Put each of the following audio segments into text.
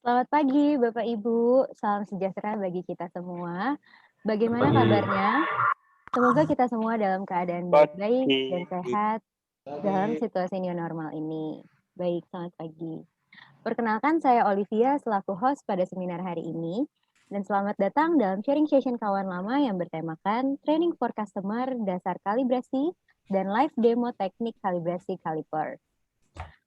Selamat pagi Bapak Ibu, salam sejahtera bagi kita semua. Bagaimana Pagi. kabarnya? Semoga kita semua dalam keadaan baik-baik Pagi. dan sehat dalam situasi new normal ini. Baik, selamat pagi. Perkenalkan saya Olivia selaku host pada seminar hari ini. Dan selamat datang dalam sharing session kawan lama yang bertemakan Training for Customer Dasar Kalibrasi dan Live Demo Teknik Kalibrasi Kaliper.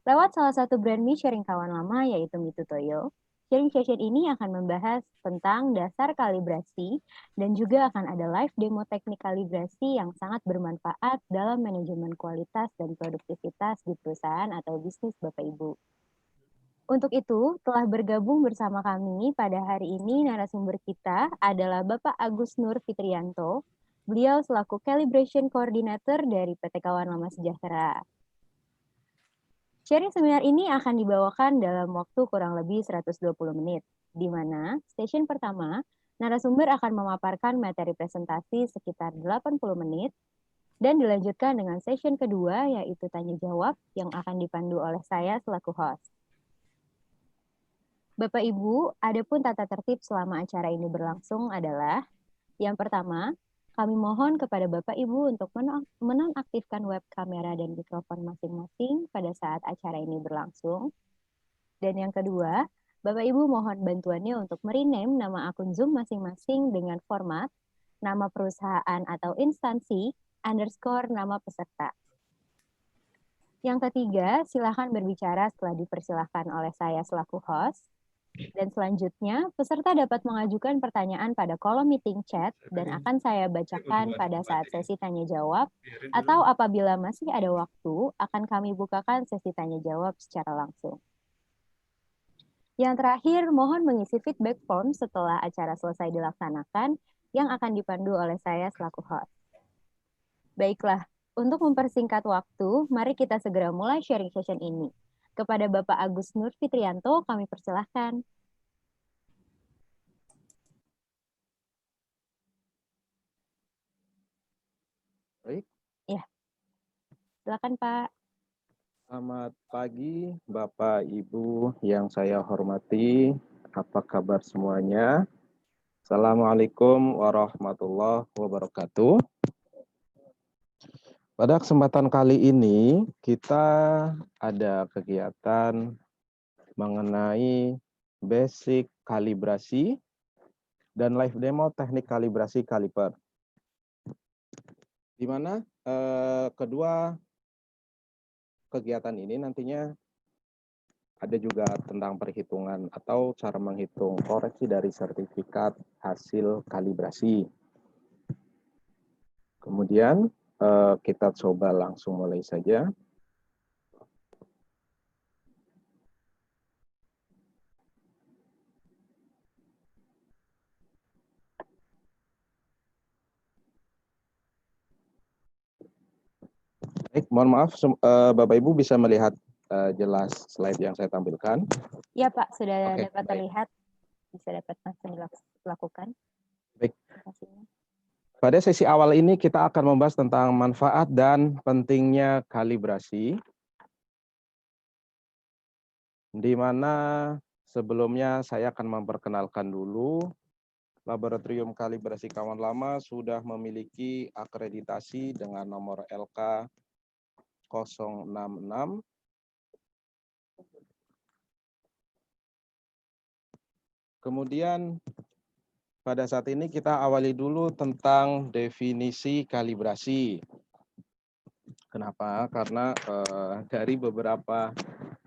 Lewat salah satu brand mie sharing kawan lama yaitu Mitu Toyo, sharing session ini akan membahas tentang dasar kalibrasi dan juga akan ada live demo teknik kalibrasi yang sangat bermanfaat dalam manajemen kualitas dan produktivitas di perusahaan atau bisnis Bapak Ibu. Untuk itu, telah bergabung bersama kami pada hari ini narasumber kita adalah Bapak Agus Nur Fitrianto. Beliau selaku Calibration Coordinator dari PT Kawan Lama Sejahtera. Sharing seminar ini akan dibawakan dalam waktu kurang lebih 120 menit, di mana session pertama, narasumber akan memaparkan materi presentasi sekitar 80 menit, dan dilanjutkan dengan session kedua, yaitu tanya-jawab yang akan dipandu oleh saya selaku host. Bapak Ibu, adapun tata tertib selama acara ini berlangsung adalah, yang pertama, kami mohon kepada Bapak Ibu untuk menonaktifkan web kamera dan mikrofon masing-masing pada saat acara ini berlangsung. Dan yang kedua, Bapak Ibu mohon bantuannya untuk merename nama akun Zoom masing-masing dengan format nama perusahaan atau instansi _ nama peserta. Yang ketiga, silakan berbicara setelah dipersilahkan oleh saya selaku host. Dan selanjutnya, peserta dapat mengajukan pertanyaan pada kolom meeting chat dan akan saya bacakan pada saat sesi tanya-jawab, atau apabila masih ada waktu, akan kami bukakan sesi tanya-jawab secara langsung. Yang terakhir, mohon mengisi feedback form setelah acara selesai dilaksanakan yang akan dipandu oleh saya selaku host. Baiklah, untuk mempersingkat waktu, mari kita segera mulai sharing session ini. Kepada Bapak Agus Nur Fitrianto, kami persilahkan. Baik. Ya, silakan Pak. Selamat pagi Bapak Ibu yang saya hormati. Apa kabar semuanya? Assalamualaikum warahmatullahi wabarakatuh. Pada kesempatan kali ini kita ada kegiatan mengenai basic kalibrasi dan live demo teknik kalibrasi kaliper. Di mana kedua kegiatan ini nantinya ada juga tentang perhitungan atau cara menghitung koreksi dari sertifikat hasil kalibrasi. Kemudian kita coba langsung mulai saja. Baik, mohon maaf Bapak Ibu bisa melihat jelas slide yang saya tampilkan. Ya Pak, sudah Oke, dapat baik. terlihat, bisa dapat langsung dilakukan. Baik. Pada sesi awal ini kita akan membahas tentang manfaat dan pentingnya kalibrasi, di mana sebelumnya saya akan memperkenalkan dulu. Laboratorium Kalibrasi Kawan Lama sudah memiliki akreditasi dengan nomor LK 066. Kemudian pada saat ini kita awali dulu tentang definisi kalibrasi. Kenapa? Karena dari beberapa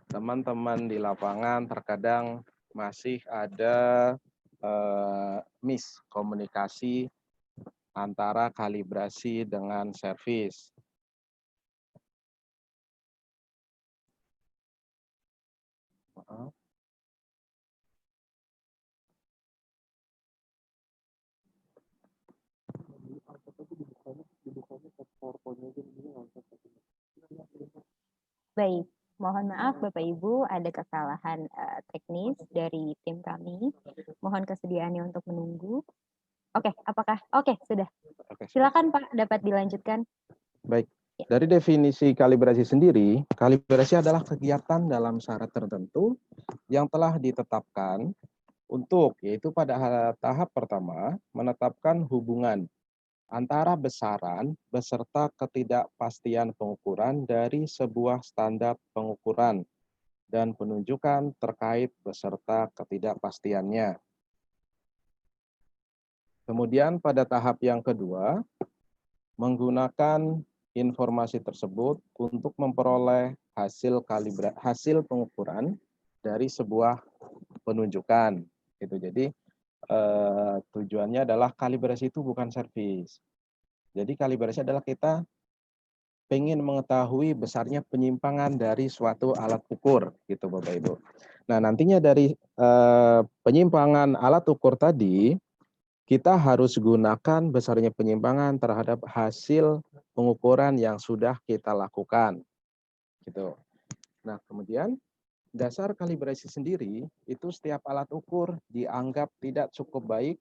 teman-teman di lapangan terkadang masih ada miskomunikasi antara kalibrasi dengan servis. Baik, mohon maaf Bapak Ibu, ada kesalahan teknis dari tim kami. Mohon kesediaannya untuk menunggu. Oke, apakah? Oke, sudah. Oke. Silakan Pak, dapat dilanjutkan. Baik, Dari definisi kalibrasi sendiri, kalibrasi adalah kegiatan dalam syarat tertentu yang telah ditetapkan untuk, yaitu pada tahap pertama, menetapkan hubungan antara besaran beserta ketidakpastian pengukuran dari sebuah standar pengukuran dan penunjukan terkait beserta ketidakpastiannya. Kemudian pada tahap yang kedua, menggunakan informasi tersebut untuk memperoleh hasil pengukuran dari sebuah penunjukan. Gitu. Jadi tujuannya adalah kalibrasi itu bukan servis. Jadi kalibrasi adalah kita pengen mengetahui besarnya penyimpangan dari suatu alat ukur, gitu Bapak Ibu. Nah nantinya dari penyimpangan alat ukur tadi, kita harus gunakan besarnya penyimpangan terhadap hasil pengukuran yang sudah kita lakukan. Gitu. Nah, kemudian dasar kalibrasi sendiri itu setiap alat ukur dianggap tidak cukup baik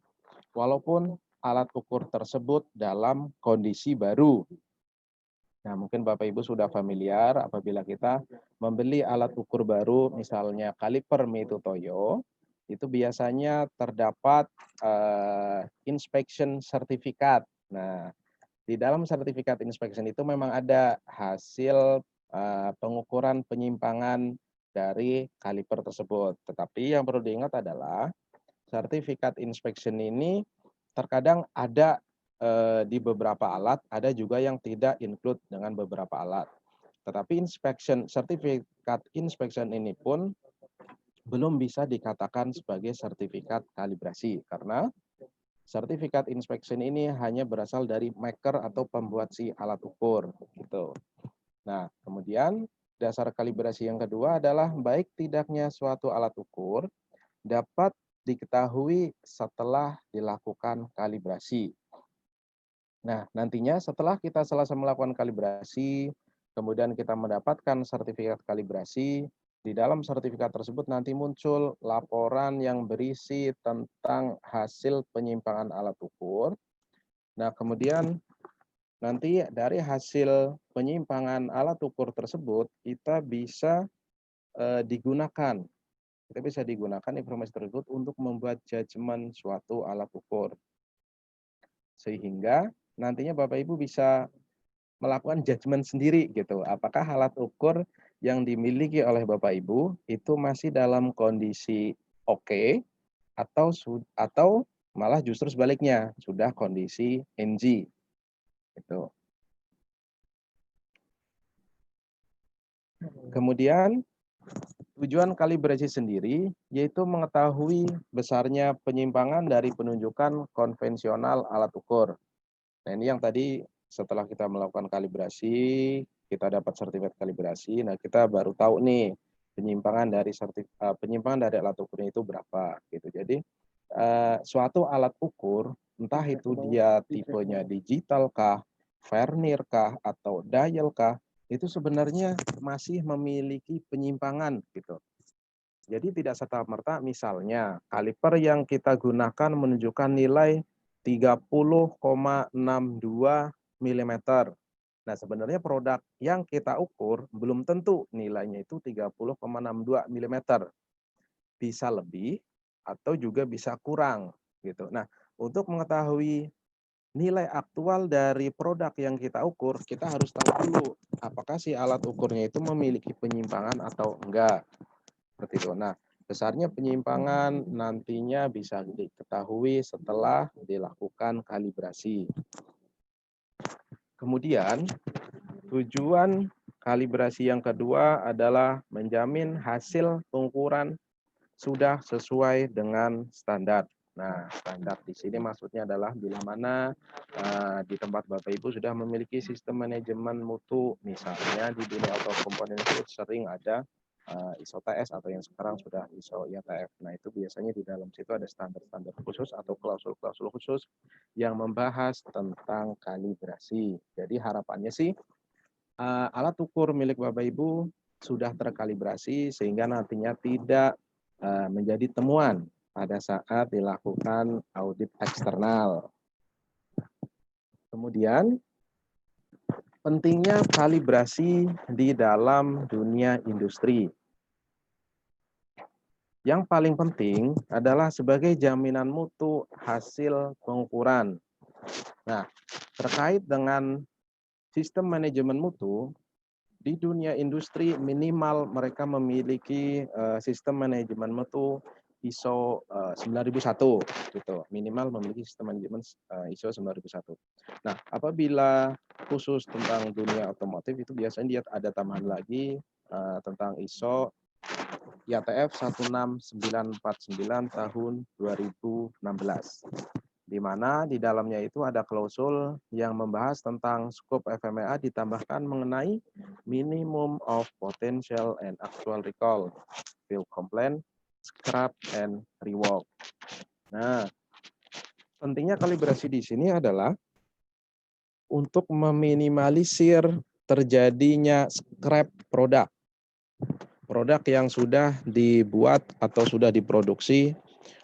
walaupun alat ukur tersebut dalam kondisi baru. Nah, mungkin Bapak Ibu sudah familiar apabila kita membeli alat ukur baru, misalnya kaliper Meito Toyo, itu biasanya terdapat inspection sertifikat. Nah, di dalam sertifikat inspection itu memang ada hasil pengukuran penyimpangan dari kaliper tersebut. Tetapi yang perlu diingat adalah sertifikat inspection ini terkadang ada di beberapa alat, ada juga yang tidak include dengan beberapa alat. Tetapi sertifikat inspection ini pun belum bisa dikatakan sebagai sertifikat kalibrasi karena sertifikat inspection ini hanya berasal dari maker atau pembuat si alat ukur gitu. Nah, kemudian dasar kalibrasi yang kedua adalah baik tidaknya suatu alat ukur dapat diketahui setelah dilakukan kalibrasi. Nah, nantinya setelah kita selesai melakukan kalibrasi, kemudian kita mendapatkan sertifikat kalibrasi, di dalam sertifikat tersebut nanti muncul laporan yang berisi tentang hasil penyimpangan alat ukur. Nah, kemudian nanti dari hasil penyimpangan alat ukur tersebut, kita bisa digunakan. Kita bisa digunakan informasi tersebut untuk membuat judgement suatu alat ukur. Sehingga nantinya Bapak Ibu bisa melakukan judgement sendiri gitu. Apakah alat ukur yang dimiliki oleh Bapak Ibu itu masih dalam kondisi oke atau malah justru sebaliknya sudah kondisi NG gitu. Kemudian tujuan kalibrasi sendiri yaitu mengetahui besarnya penyimpangan dari penunjukan konvensional alat ukur. Nah, ini yang tadi setelah kita melakukan kalibrasi, kita dapat sertifikat kalibrasi. Nah, kita baru tahu nih penyimpangan dari alat ukurnya itu berapa gitu. Jadi suatu alat ukur entah itu dia tipenya digital kah, vernier kah atau dial kah, itu sebenarnya masih memiliki penyimpangan gitu. Jadi tidak serta-merta misalnya kaliper yang kita gunakan menunjukkan nilai 30,62 mm. Nah, sebenarnya produk yang kita ukur belum tentu nilainya itu 30,62 mm. Bisa lebih atau juga bisa kurang gitu. Nah, untuk mengetahui nilai aktual dari produk yang kita ukur, kita harus tahu dulu apakah si alat ukurnya itu memiliki penyimpangan atau enggak. Seperti itu. Nah, besarnya penyimpangan nantinya bisa diketahui setelah dilakukan kalibrasi. Kemudian, tujuan kalibrasi yang kedua adalah menjamin hasil pengukuran sudah sesuai dengan standar. Nah, standar di sini maksudnya adalah bila mana di tempat Bapak Ibu sudah memiliki sistem manajemen mutu, misalnya di dunia auto komponen itu sering ada ISO TS atau yang sekarang sudah ISO IATF. Nah, itu biasanya di dalam situ ada standar-standar khusus atau klausul-klausul khusus yang membahas tentang kalibrasi. Jadi harapannya sih alat ukur milik Bapak Ibu sudah terkalibrasi sehingga nantinya tidak menjadi temuan pada saat dilakukan audit eksternal. Kemudian pentingnya kalibrasi di dalam dunia industri. Yang paling penting adalah sebagai jaminan mutu hasil pengukuran. Nah, terkait dengan sistem manajemen mutu, di dunia industri minimal mereka memiliki sistem manajemen mutu ISO 9001 gitu. Minimal memiliki sistem manajemen ISO 9001. Nah, apabila khusus tentang dunia otomotif itu biasanya dia ada tambahan lagi tentang ISO IATF 16949 tahun 2016. Di mana di dalamnya itu ada klausul yang membahas tentang skop FMEA ditambahkan mengenai minimum of potential and actual recall, field complaint, scrap, and rework. Nah, pentingnya kalibrasi di sini adalah untuk meminimalisir terjadinya scrap produk. Produk yang sudah dibuat atau sudah diproduksi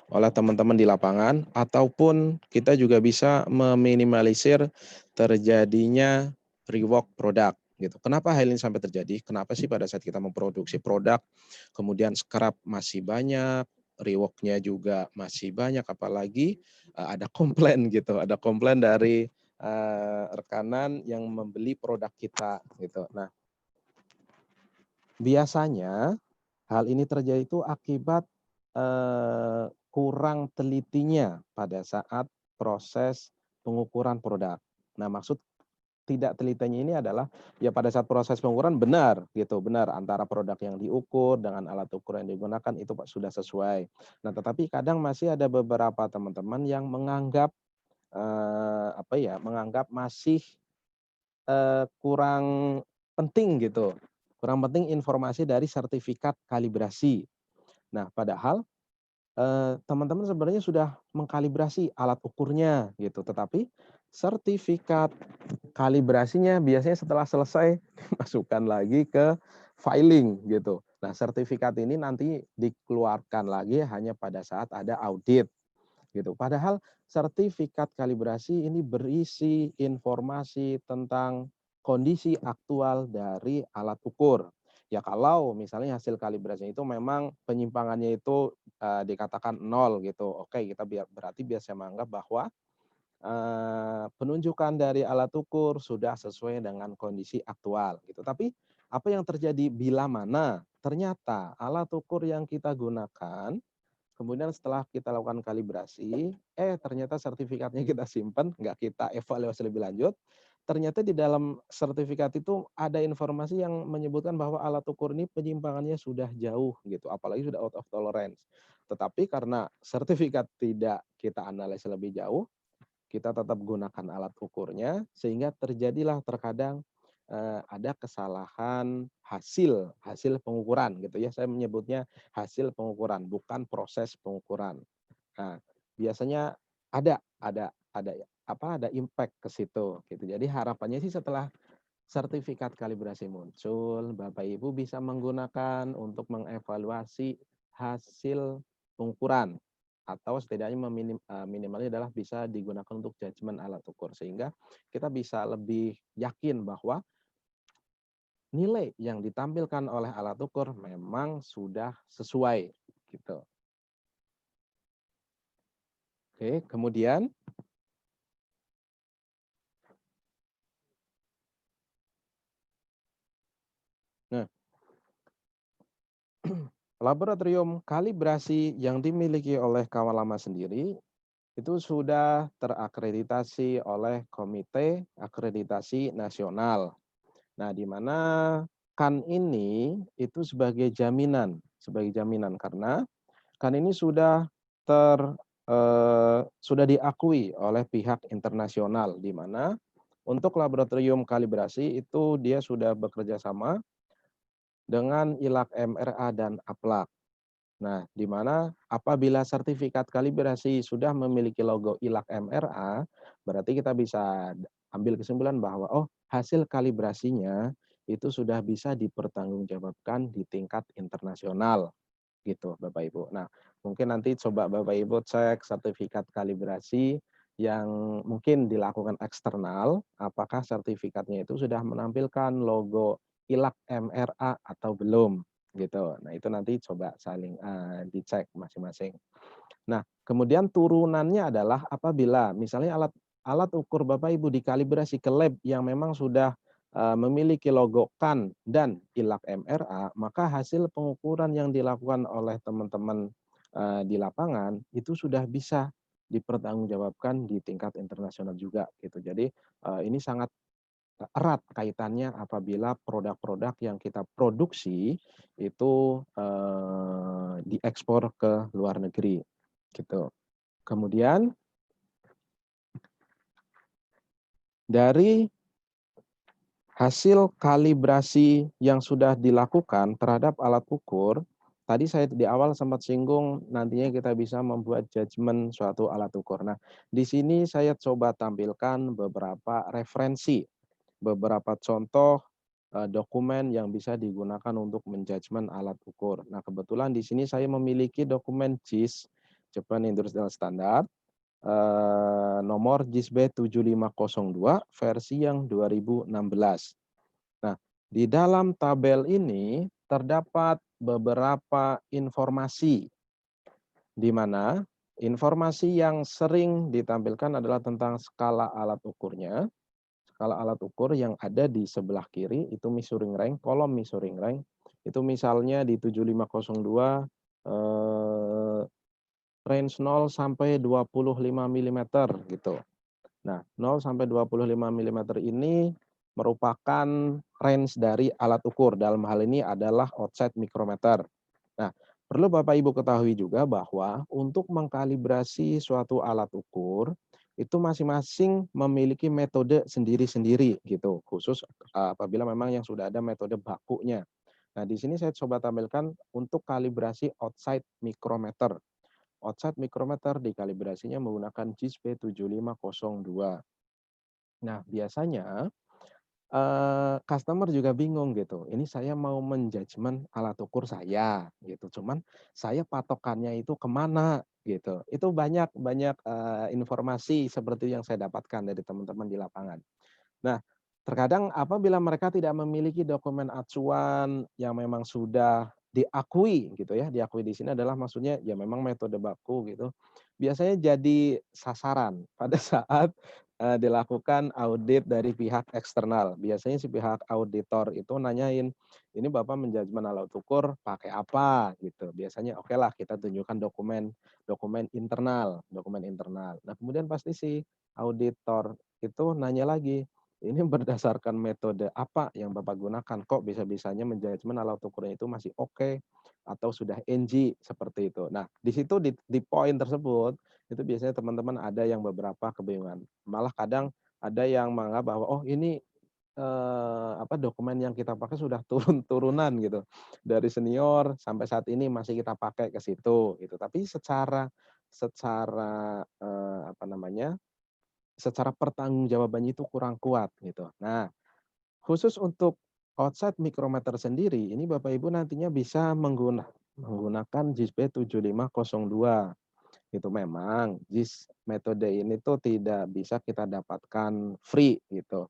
oleh teman-teman di lapangan, ataupun kita juga bisa meminimalisir terjadinya rework produk gitu. Kenapa hal ini sampai terjadi? Kenapa sih pada saat kita memproduksi produk, kemudian scrap masih banyak, reworknya juga masih banyak, apalagi ada komplain gitu, ada komplain dari rekanan yang membeli produk kita gitu. Nah, biasanya hal ini terjadi itu akibat kurang telitinya pada saat proses pengukuran produk. Nah, maksud tidak telitinya ini adalah ya pada saat proses pengukuran benar gitu, benar antara produk yang diukur dengan alat ukur yang digunakan itu Pak sudah sesuai. Nah, tetapi kadang masih ada beberapa teman-teman yang menganggap menganggap masih kurang penting gitu. Kurang penting informasi dari sertifikat kalibrasi. Nah, padahal teman-teman sebenarnya sudah mengkalibrasi alat ukurnya gitu, tetapi sertifikat kalibrasinya biasanya setelah selesai dimasukkan lagi ke filing gitu. Nah, sertifikat ini nanti dikeluarkan lagi hanya pada saat ada audit gitu. Padahal sertifikat kalibrasi ini berisi informasi tentang kondisi aktual dari alat ukur. Ya kalau misalnya hasil kalibrasinya itu memang penyimpangannya itu dikatakan 0 gitu. Oke, kita berarti biasa menganggap bahwa penunjukan dari alat ukur sudah sesuai dengan kondisi aktual gitu. Tapi apa yang terjadi bila mana ternyata alat ukur yang kita gunakan kemudian setelah kita lakukan kalibrasi, ternyata sertifikatnya kita simpan, nggak kita evaluasi lebih lanjut. Ternyata di dalam sertifikat itu ada informasi yang menyebutkan bahwa alat ukur ini penyimpangannya sudah jauh gitu, apalagi sudah out of tolerance. Tetapi karena sertifikat tidak kita analisa lebih jauh, kita tetap gunakan alat ukurnya, sehingga terjadilah terkadang ada kesalahan hasil pengukuran gitu ya. Saya menyebutnya hasil pengukuran, bukan proses pengukuran. Nah, biasanya ada impact ke situ gitu. Jadi harapannya sih setelah sertifikat kalibrasi muncul, Bapak Ibu bisa menggunakan untuk mengevaluasi hasil pengukuran atau setidaknya minimalnya adalah bisa digunakan untuk judgement alat ukur sehingga kita bisa lebih yakin bahwa nilai yang ditampilkan oleh alat ukur memang sudah sesuai gitu. Oke, kemudian nah, laboratorium kalibrasi yang dimiliki oleh kawan lama sendiri itu sudah terakreditasi oleh Komite Akreditasi Nasional. Nah, di mana KAN ini itu sebagai jaminan karena KAN ini sudah diakui oleh pihak internasional di mana untuk laboratorium kalibrasi itu dia sudah bekerja sama dengan ILAK MRA dan APLAK. Nah, di mana apabila sertifikat kalibrasi sudah memiliki logo ILAK MRA, berarti kita bisa ambil kesimpulan bahwa hasil kalibrasinya itu sudah bisa dipertanggungjawabkan di tingkat internasional gitu, Bapak Ibu. Nah, mungkin nanti coba Bapak Ibu cek sertifikat kalibrasi yang mungkin dilakukan eksternal, apakah sertifikatnya itu sudah menampilkan logo ILAK MRA atau belum, gitu. Nah, itu nanti coba saling dicek masing-masing. Nah, kemudian turunannya adalah apabila misalnya alat alat ukur Bapak Ibu dikalibrasi ke lab yang memang sudah memiliki logo CAN dan ILAK MRA, maka hasil pengukuran yang dilakukan oleh teman-teman di lapangan itu sudah bisa dipertanggungjawabkan di tingkat internasional juga gitu. Jadi ini sangat erat kaitannya apabila produk-produk yang kita produksi itu diekspor ke luar negeri gitu. Kemudian dari hasil kalibrasi yang sudah dilakukan terhadap alat ukur, tadi saya di awal sempat singgung nantinya kita bisa membuat judgement suatu alat ukur. Nah, di sini saya coba tampilkan beberapa referensi, beberapa contoh dokumen yang bisa digunakan untuk menjudgement alat ukur. Nah, kebetulan di sini saya memiliki dokumen JIS, Japan Industrial Standard, nomor JISB 7502 versi yang 2016. Nah, di dalam tabel ini terdapat beberapa informasi di mana informasi yang sering ditampilkan adalah tentang skala alat ukurnya. Skala alat ukur yang ada di sebelah kiri itu measuring rank, kolom measuring rank. Itu misalnya di 7502 eh, range 0 sampai 25 milimeter gitu. Nah, 0 sampai 25 milimeter ini merupakan range dari alat ukur. Dalam hal ini adalah outside micrometer. Nah, perlu Bapak Ibu ketahui juga bahwa untuk mengkalibrasi suatu alat ukur itu masing-masing memiliki metode sendiri-sendiri gitu, khusus apabila memang yang sudah ada metode bakunya. Nah, di sini saya coba tampilkan untuk kalibrasi outside micrometer. Outside micrometer dikalibrasinya menggunakan JIS B7502. Nah, biasanya customer juga bingung gitu, ini saya mau menjudgement alat ukur saya gitu, cuman saya patokannya itu kemana gitu. Itu banyak banyak, informasi seperti yang saya dapatkan dari teman-teman di lapangan. Nah, terkadang apabila mereka tidak memiliki dokumen acuan yang memang sudah diakui gitu ya, diakui di sini adalah maksudnya ya memang metode baku gitu, biasanya jadi sasaran pada saat, dilakukan audit dari pihak eksternal. Biasanya si pihak auditor itu nanyain, "Ini Bapak menjudgement alat ukur pakai apa?" Gitu. Biasanya oke lah kita tunjukkan dokumen dokumen internal dokumen internal. Nah, kemudian pasti si auditor itu nanya lagi, ini berdasarkan metode apa yang Bapak gunakan? Kok bisa-bisanya menjudgement alat ukurnya itu masih oke atau sudah NG seperti itu. Nah, di situ di poin tersebut itu biasanya teman-teman ada yang beberapa kebingungan. Malah kadang ada yang menganggap bahwa oh ini dokumen yang kita pakai sudah turun-turunan gitu. Dari senior sampai saat ini masih kita pakai ke situ gitu. Tapi secara secara secara pertanggungjawabannya itu kurang kuat gitu. Nah, khusus untuk outside micrometer sendiri, ini Bapak Ibu nantinya bisa menggunakan JIS B7502. Itu memang JIS metode ini tuh tidak bisa kita dapatkan free gitu.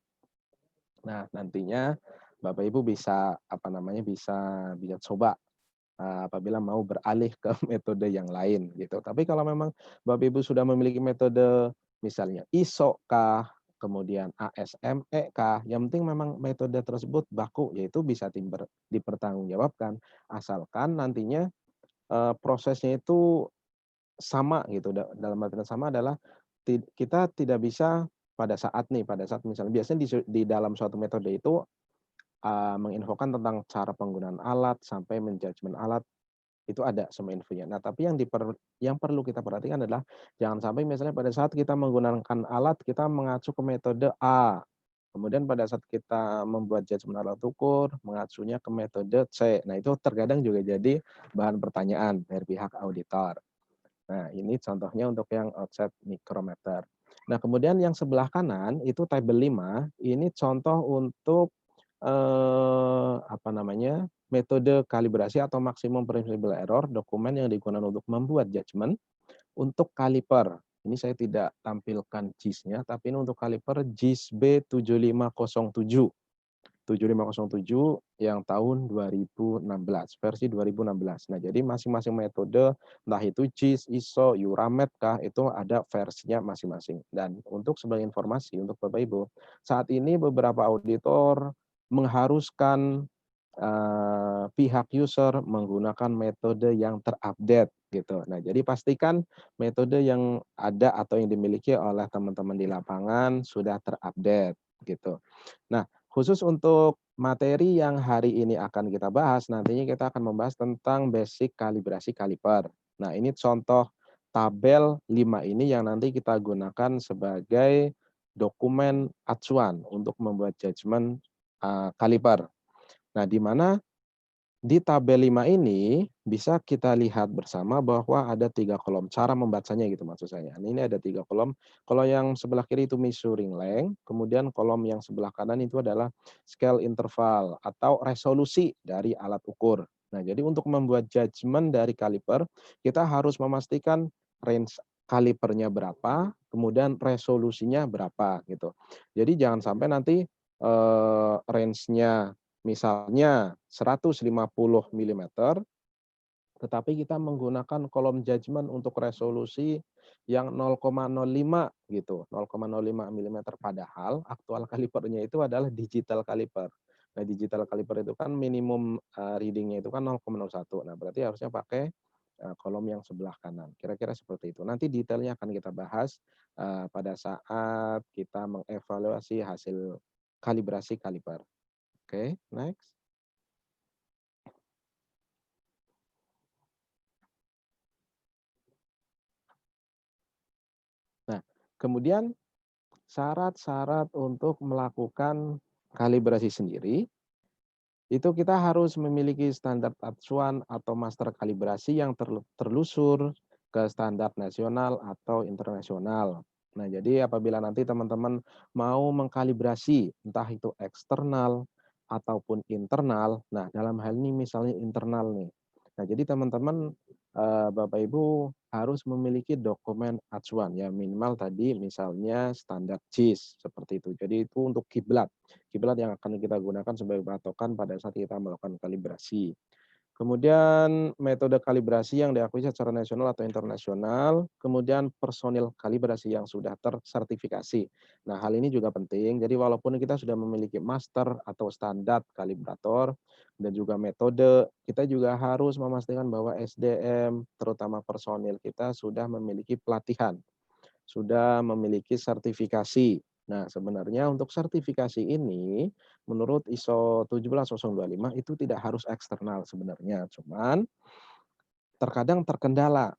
Nah, nantinya Bapak Ibu bisa bisa coba apabila mau beralih ke metode yang lain gitu. Tapi kalau memang Bapak Ibu sudah memiliki metode misalnya ISO kah, kemudian ASME kah, yang penting memang metode tersebut baku, yaitu bisa dipertanggungjawabkan asalkan nantinya prosesnya itu sama gitu. Dalam artian sama adalah kita tidak bisa pada saat misalnya biasanya di dalam suatu metode itu menginfokan tentang cara penggunaan alat sampai menjudgement alat itu ada semua infonya. Nah, tapi yang perlu kita perhatikan adalah jangan sampai misalnya pada saat kita menggunakan alat, kita mengacu ke metode A. Kemudian pada saat kita membuat judgement alat ukur, mengacunya ke metode C. Nah, itu terkadang juga jadi bahan pertanyaan dari pihak auditor. Nah, ini contohnya untuk yang outside micrometer. Nah, kemudian yang sebelah kanan itu tabel 5, ini contoh untuk metode kalibrasi atau maksimum permissible error dokumen yang digunakan untuk membuat judgement untuk kaliper. Ini saya tidak tampilkan JIS-nya, tapi ini untuk kaliper JIS B7507. 7507 yang tahun 2016, versi 2016. Nah, jadi masing-masing metode, entah itu JIS, ISO, Euramet kah, itu ada versinya masing-masing. Dan untuk sebagai informasi untuk Bapak Ibu, saat ini beberapa auditor mengharuskan pihak user menggunakan metode yang terupdate gitu. Nah, jadi pastikan metode yang ada atau yang dimiliki oleh teman-teman di lapangan sudah terupdate gitu. Nah, khusus untuk materi yang hari ini akan kita bahas, nantinya kita akan membahas tentang basic kalibrasi kaliper. Nah, ini contoh tabel 5 ini yang nanti kita gunakan sebagai dokumen acuan untuk membuat judgement kaliper. Nah, di mana di tabel 5 ini bisa kita lihat bersama bahwa ada 3 kolom, cara membacanya gitu maksud saya. Nah, ini ada 3 kolom, kalau yang sebelah kiri itu measuring length, kemudian kolom yang sebelah kanan itu adalah scale interval atau resolusi dari alat ukur. Nah, jadi untuk membuat judgement dari kaliper, kita harus memastikan range kalipernya berapa, kemudian resolusinya berapa gitu. Jadi jangan sampai nanti range-nya misalnya 150 milimeter, tetapi kita menggunakan kolom judgement untuk resolusi yang 0,05 gitu, 0,05 milimeter. Padahal aktual kalipernya itu adalah digital kaliper. Nah, digital kaliper itu kan minimum reading-nya itu kan 0,01. Nah, berarti harusnya pakai kolom yang sebelah kanan. Kira-kira seperti itu. Nanti detailnya akan kita bahas pada saat kita mengevaluasi hasil kalibrasi kaliper. Oke, next. Nah, kemudian syarat-syarat untuk melakukan kalibrasi sendiri, itu kita harus memiliki standar acuan atau master kalibrasi yang terlusur ke standar nasional atau internasional. Nah, jadi apabila nanti teman-teman mau mengkalibrasi, entah itu eksternal ataupun internal, nah dalam hal ini misalnya internal nih. Nah, jadi teman-teman Bapak Ibu harus memiliki dokumen acuan ya minimal tadi misalnya standar JIS seperti itu. Jadi itu untuk kiblat. Kiblat yang akan kita gunakan sebagai patokan pada saat kita melakukan kalibrasi. Kemudian metode kalibrasi yang diakui secara nasional atau internasional, kemudian personil kalibrasi yang sudah tersertifikasi. Nah, hal ini juga penting. Jadi walaupun kita sudah memiliki master atau standar kalibrator dan juga metode, kita juga harus memastikan bahwa SDM, terutama personil kita sudah memiliki pelatihan, sudah memiliki sertifikasi. Nah, sebenarnya untuk sertifikasi ini menurut ISO 17025 itu tidak harus eksternal sebenarnya, cuman terkadang terkendala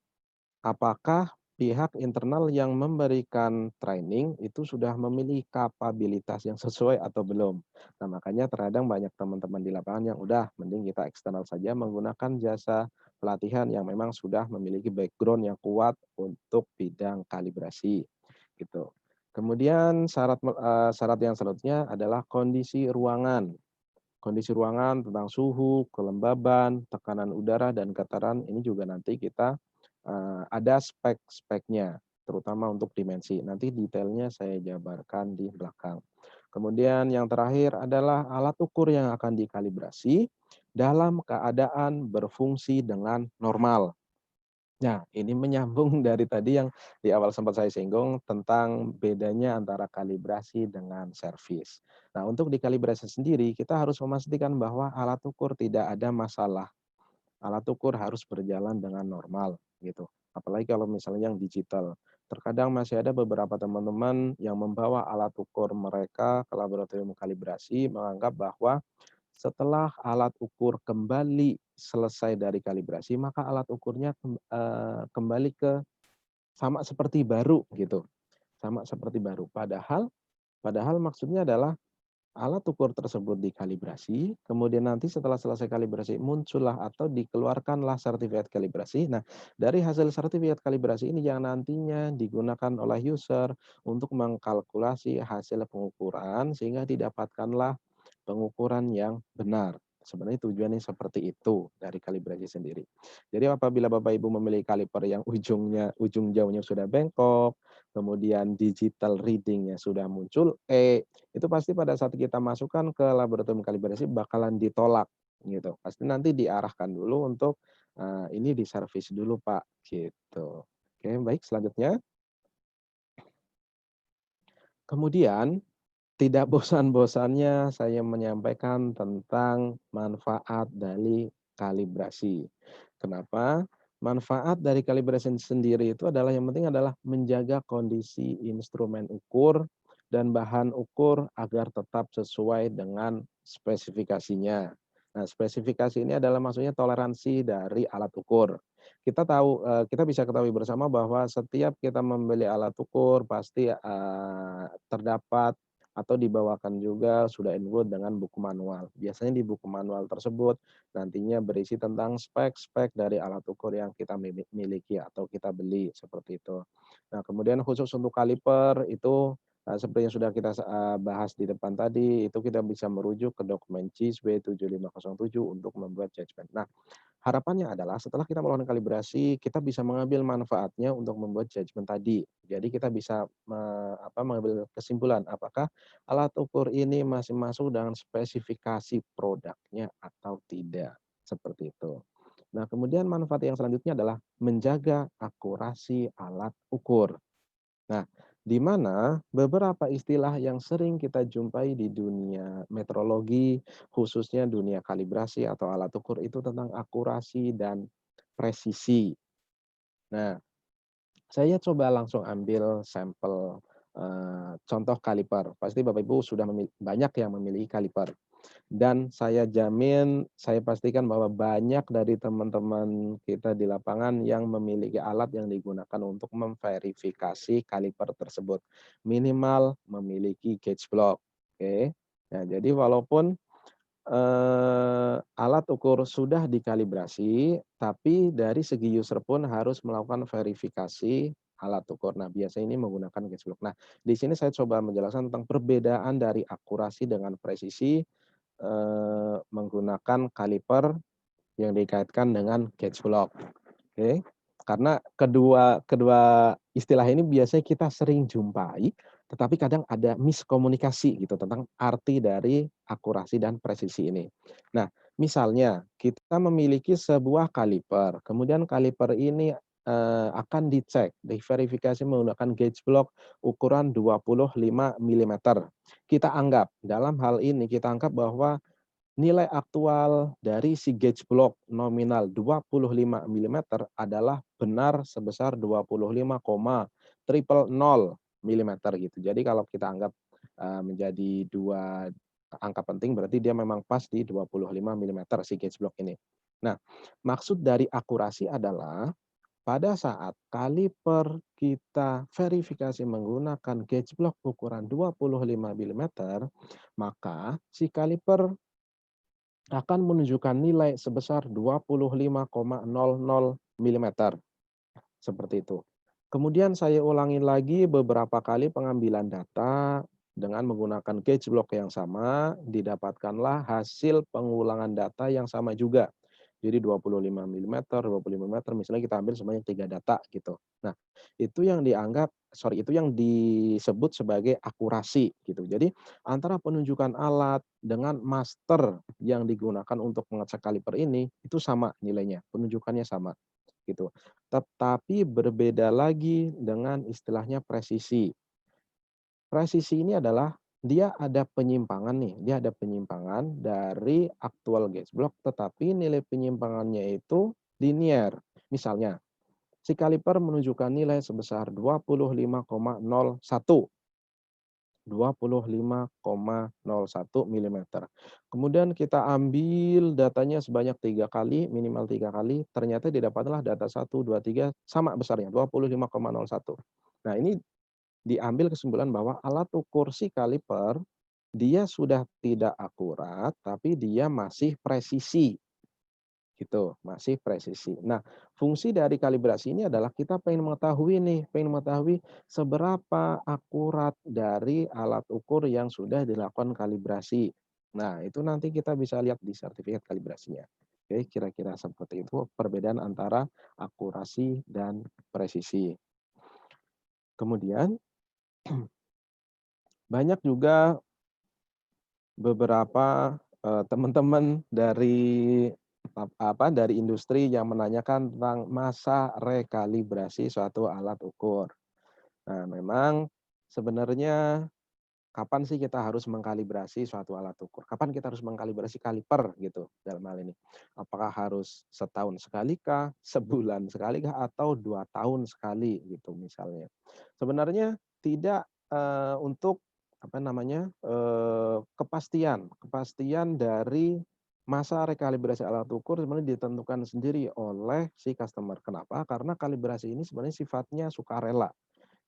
apakah pihak internal yang memberikan training itu sudah memiliki kapabilitas yang sesuai atau belum. Nah, makanya terkadang banyak teman-teman di lapangan yang udah mending kita eksternal saja menggunakan jasa pelatihan yang memang sudah memiliki background yang kuat untuk bidang kalibrasi gitu. Kemudian syarat yang selanjutnya adalah kondisi ruangan. Kondisi ruangan tentang suhu, kelembaban, tekanan udara, dan getaran ini juga nanti kita ada spek-speknya, terutama untuk dimensi. Nanti detailnya saya jabarkan di belakang. Kemudian yang terakhir adalah alat ukur yang akan dikalibrasi dalam keadaan berfungsi dengan normal. Nah, ini menyambung dari tadi yang di awal sempat saya singgung tentang bedanya antara kalibrasi dengan servis. Nah, untuk dikalibrasi sendiri, kita harus memastikan bahwa alat ukur tidak ada masalah. Alat ukur harus berjalan dengan normal, gitu. Apalagi kalau misalnya yang digital. Terkadang masih ada beberapa teman-teman yang membawa alat ukur mereka ke laboratorium kalibrasi, menganggap bahwa setelah alat ukur kembali selesai dari kalibrasi, maka alat ukurnya kembali ke sama seperti baru gitu, sama seperti baru. Padahal padahal maksudnya adalah alat ukur tersebut dikalibrasi, kemudian nanti setelah selesai kalibrasi muncullah atau dikeluarkanlah sertifikat kalibrasi. Nah, dari hasil sertifikat kalibrasi ini yang nantinya digunakan oleh user untuk mengkalkulasi hasil pengukuran sehingga didapatkanlah pengukuran yang benar. Sebenarnya tujuannya seperti itu dari kalibrasi sendiri. Jadi apabila Bapak Ibu memilih kaliper yang ujung jauhnya sudah bengkok, kemudian digital reading-nya sudah muncul E, itu pasti pada saat kita masukkan ke laboratorium kalibrasi bakalan ditolak gitu. Pasti nanti diarahkan dulu untuk ini diservis dulu Pak gitu. Oke, baik selanjutnya. Kemudian tidak bosan-bosannya saya menyampaikan tentang manfaat dari kalibrasi. Kenapa? Manfaat dari kalibrasi sendiri itu adalah yang penting adalah menjaga kondisi instrumen ukur dan bahan ukur agar tetap sesuai dengan spesifikasinya. Nah, spesifikasi ini adalah maksudnya toleransi dari alat ukur. Kita tahu, kita bisa ketahui bersama bahwa setiap kita membeli alat ukur pasti terdapat atau dibawakan juga sudah include dengan buku manual. Biasanya di buku manual tersebut nantinya berisi tentang spek-spek dari alat ukur yang kita miliki atau kita beli seperti itu. Nah, kemudian khusus untuk kaliper itu seperti yang sudah kita bahas di depan tadi, itu kita bisa merujuk ke dokumen CIS B7507 untuk membuat judgement. Nah, harapannya adalah setelah kita melakukan kalibrasi, kita bisa mengambil manfaatnya untuk membuat judgement tadi. Jadi kita bisa mengambil kesimpulan apakah alat ukur ini masih masuk dengan spesifikasi produknya atau tidak, seperti itu. Nah, kemudian manfaat yang selanjutnya adalah menjaga akurasi alat ukur. Nah, di mana beberapa istilah yang sering kita jumpai di dunia metrologi, khususnya dunia kalibrasi atau alat ukur itu tentang akurasi dan presisi. Nah, saya coba langsung ambil sampel contoh kaliper. Pasti Bapak Ibu sudah banyak yang memiliki kaliper. Dan saya jamin, saya pastikan bahwa banyak dari teman-teman kita di lapangan yang memiliki alat yang digunakan untuk memverifikasi kaliper tersebut. Minimal memiliki gauge block. Oke. Nah, jadi walaupun alat ukur sudah dikalibrasi, tapi dari segi user pun harus melakukan verifikasi alat ukur. Nah, biasanya ini menggunakan gauge block. Nah, di sini saya coba menjelaskan tentang perbedaan dari akurasi dengan presisi menggunakan kaliper yang dikaitkan dengan gauge block. Oke. Karena kedua kedua istilah ini biasanya kita sering jumpai, tetapi kadang ada miskomunikasi gitu tentang arti dari akurasi dan presisi ini. Nah, misalnya kita memiliki sebuah kaliper, kemudian kaliper ini akan dicek, diverifikasi menggunakan gauge block ukuran 25 milimeter. Kita anggap, dalam hal ini kita anggap bahwa nilai aktual dari si gauge block nominal 25 milimeter adalah benar sebesar 25,000 milimeter gitu. Jadi kalau kita anggap menjadi dua angka penting berarti dia memang pas di 25 milimeter si gauge block ini. Nah, maksud dari akurasi adalah pada saat kaliper kita verifikasi menggunakan gauge block ukuran 25 milimeter, maka si kaliper akan menunjukkan nilai sebesar 25,00 milimeter, seperti itu. Kemudian saya ulangi lagi beberapa kali pengambilan data dengan menggunakan gauge block yang sama, didapatkanlah hasil pengulangan data yang sama juga. Jadi 25 milimeter, 25 milimeter, misalnya kita ambil sebanyak 3 data gitu. Nah, itu yang itu yang disebut sebagai akurasi gitu. Jadi antara penunjukan alat dengan master yang digunakan untuk mengecek kaliper ini itu sama nilainya, penunjukannya sama gitu. Tetapi berbeda lagi dengan istilahnya presisi. Presisi ini adalah dia ada penyimpangan nih, dia ada penyimpangan dari aktual gauge block, tetapi nilai penyimpangannya itu linear. Misalnya, si kaliper menunjukkan nilai sebesar 25,01. 25,01 milimeter. Kemudian kita ambil datanya sebanyak 3 kali, minimal 3 kali, ternyata didapatlah data 1, 2, 3 sama besarnya, 25,01. Nah, ini diambil kesimpulan bahwa alat ukur si kaliper, dia sudah tidak akurat, tapi dia masih presisi. Gitu, masih presisi. Nah, fungsi dari kalibrasi ini adalah kita pengen mengetahui seberapa akurat dari alat ukur yang sudah dilakukan kalibrasi. Nah, itu nanti kita bisa lihat di sertifikat kalibrasinya. Oke, kira-kira seperti itu perbedaan antara akurasi dan presisi. Kemudian banyak juga beberapa teman-teman dari dari industri yang menanyakan tentang masa rekalibrasi suatu alat ukur. Nah, memang sebenarnya kapan sih kita harus mengkalibrasi suatu alat ukur? Kapan kita harus mengkalibrasi kaliper gitu dalam hal ini? Apakah harus setahun sekali kah, sebulan sekali kah, atau 2 tahun sekali gitu misalnya? Sebenarnya tidak untuk apa namanya kepastian dari masa rekalibrasi alat ukur sebenarnya ditentukan sendiri oleh si customer. Kenapa? Karena kalibrasi ini sebenarnya sifatnya sukarela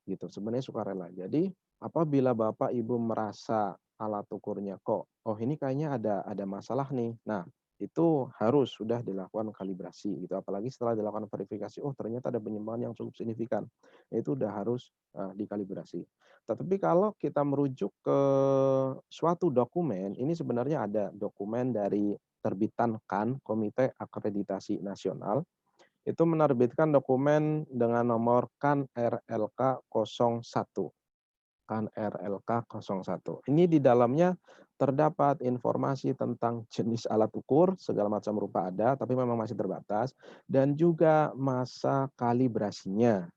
gitu, sebenarnya sukarela. Jadi apabila Bapak Ibu merasa alat ukurnya kok, oh ini kayaknya ada masalah nih. Nah, itu harus sudah dilakukan kalibrasi gitu. Apalagi setelah dilakukan verifikasi, oh ternyata ada penyimpangan yang cukup signifikan. Itu udah harus dikalibrasi. Tetapi kalau kita merujuk ke suatu dokumen, ini sebenarnya ada dokumen dari terbitan KAN, Komite Akreditasi Nasional, itu menerbitkan dokumen dengan nomor KAN RLK 01. KAN RLK 01. Ini di dalamnya terdapat informasi tentang jenis alat ukur, segala macam rupa ada, tapi memang masih terbatas, dan juga masa kalibrasinya,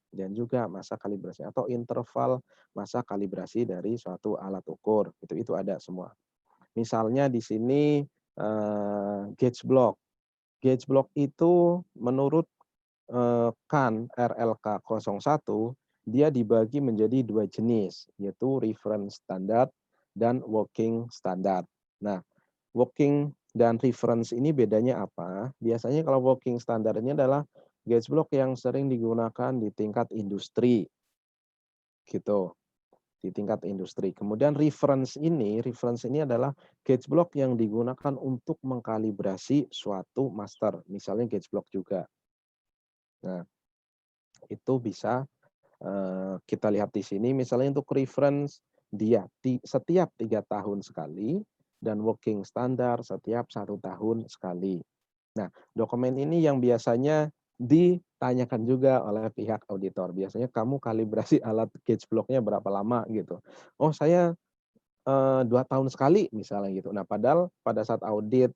atau interval masa kalibrasi dari suatu alat ukur. Itu ada semua. Misalnya di sini gauge block. Gauge block itu menurut KAN RLK 01, dia dibagi menjadi 2 jenis, yaitu reference standard dan working standard. Nah, working dan reference ini bedanya apa? Biasanya kalau working standard ini adalah gauge block yang sering digunakan di tingkat industri, gitu, di tingkat industri. Kemudian reference ini adalah gauge block yang digunakan untuk mengkalibrasi suatu master, misalnya gauge block juga. Nah, itu bisa kita lihat di sini misalnya untuk reference dia setiap 3 tahun sekali dan working standar setiap 1 tahun sekali. Nah, dokumen ini yang biasanya ditanyakan juga oleh pihak auditor. Biasanya kamu kalibrasi alat gauge block-nya berapa lama gitu. Oh saya 2 tahun sekali misalnya gitu. Nah, padahal pada saat audit,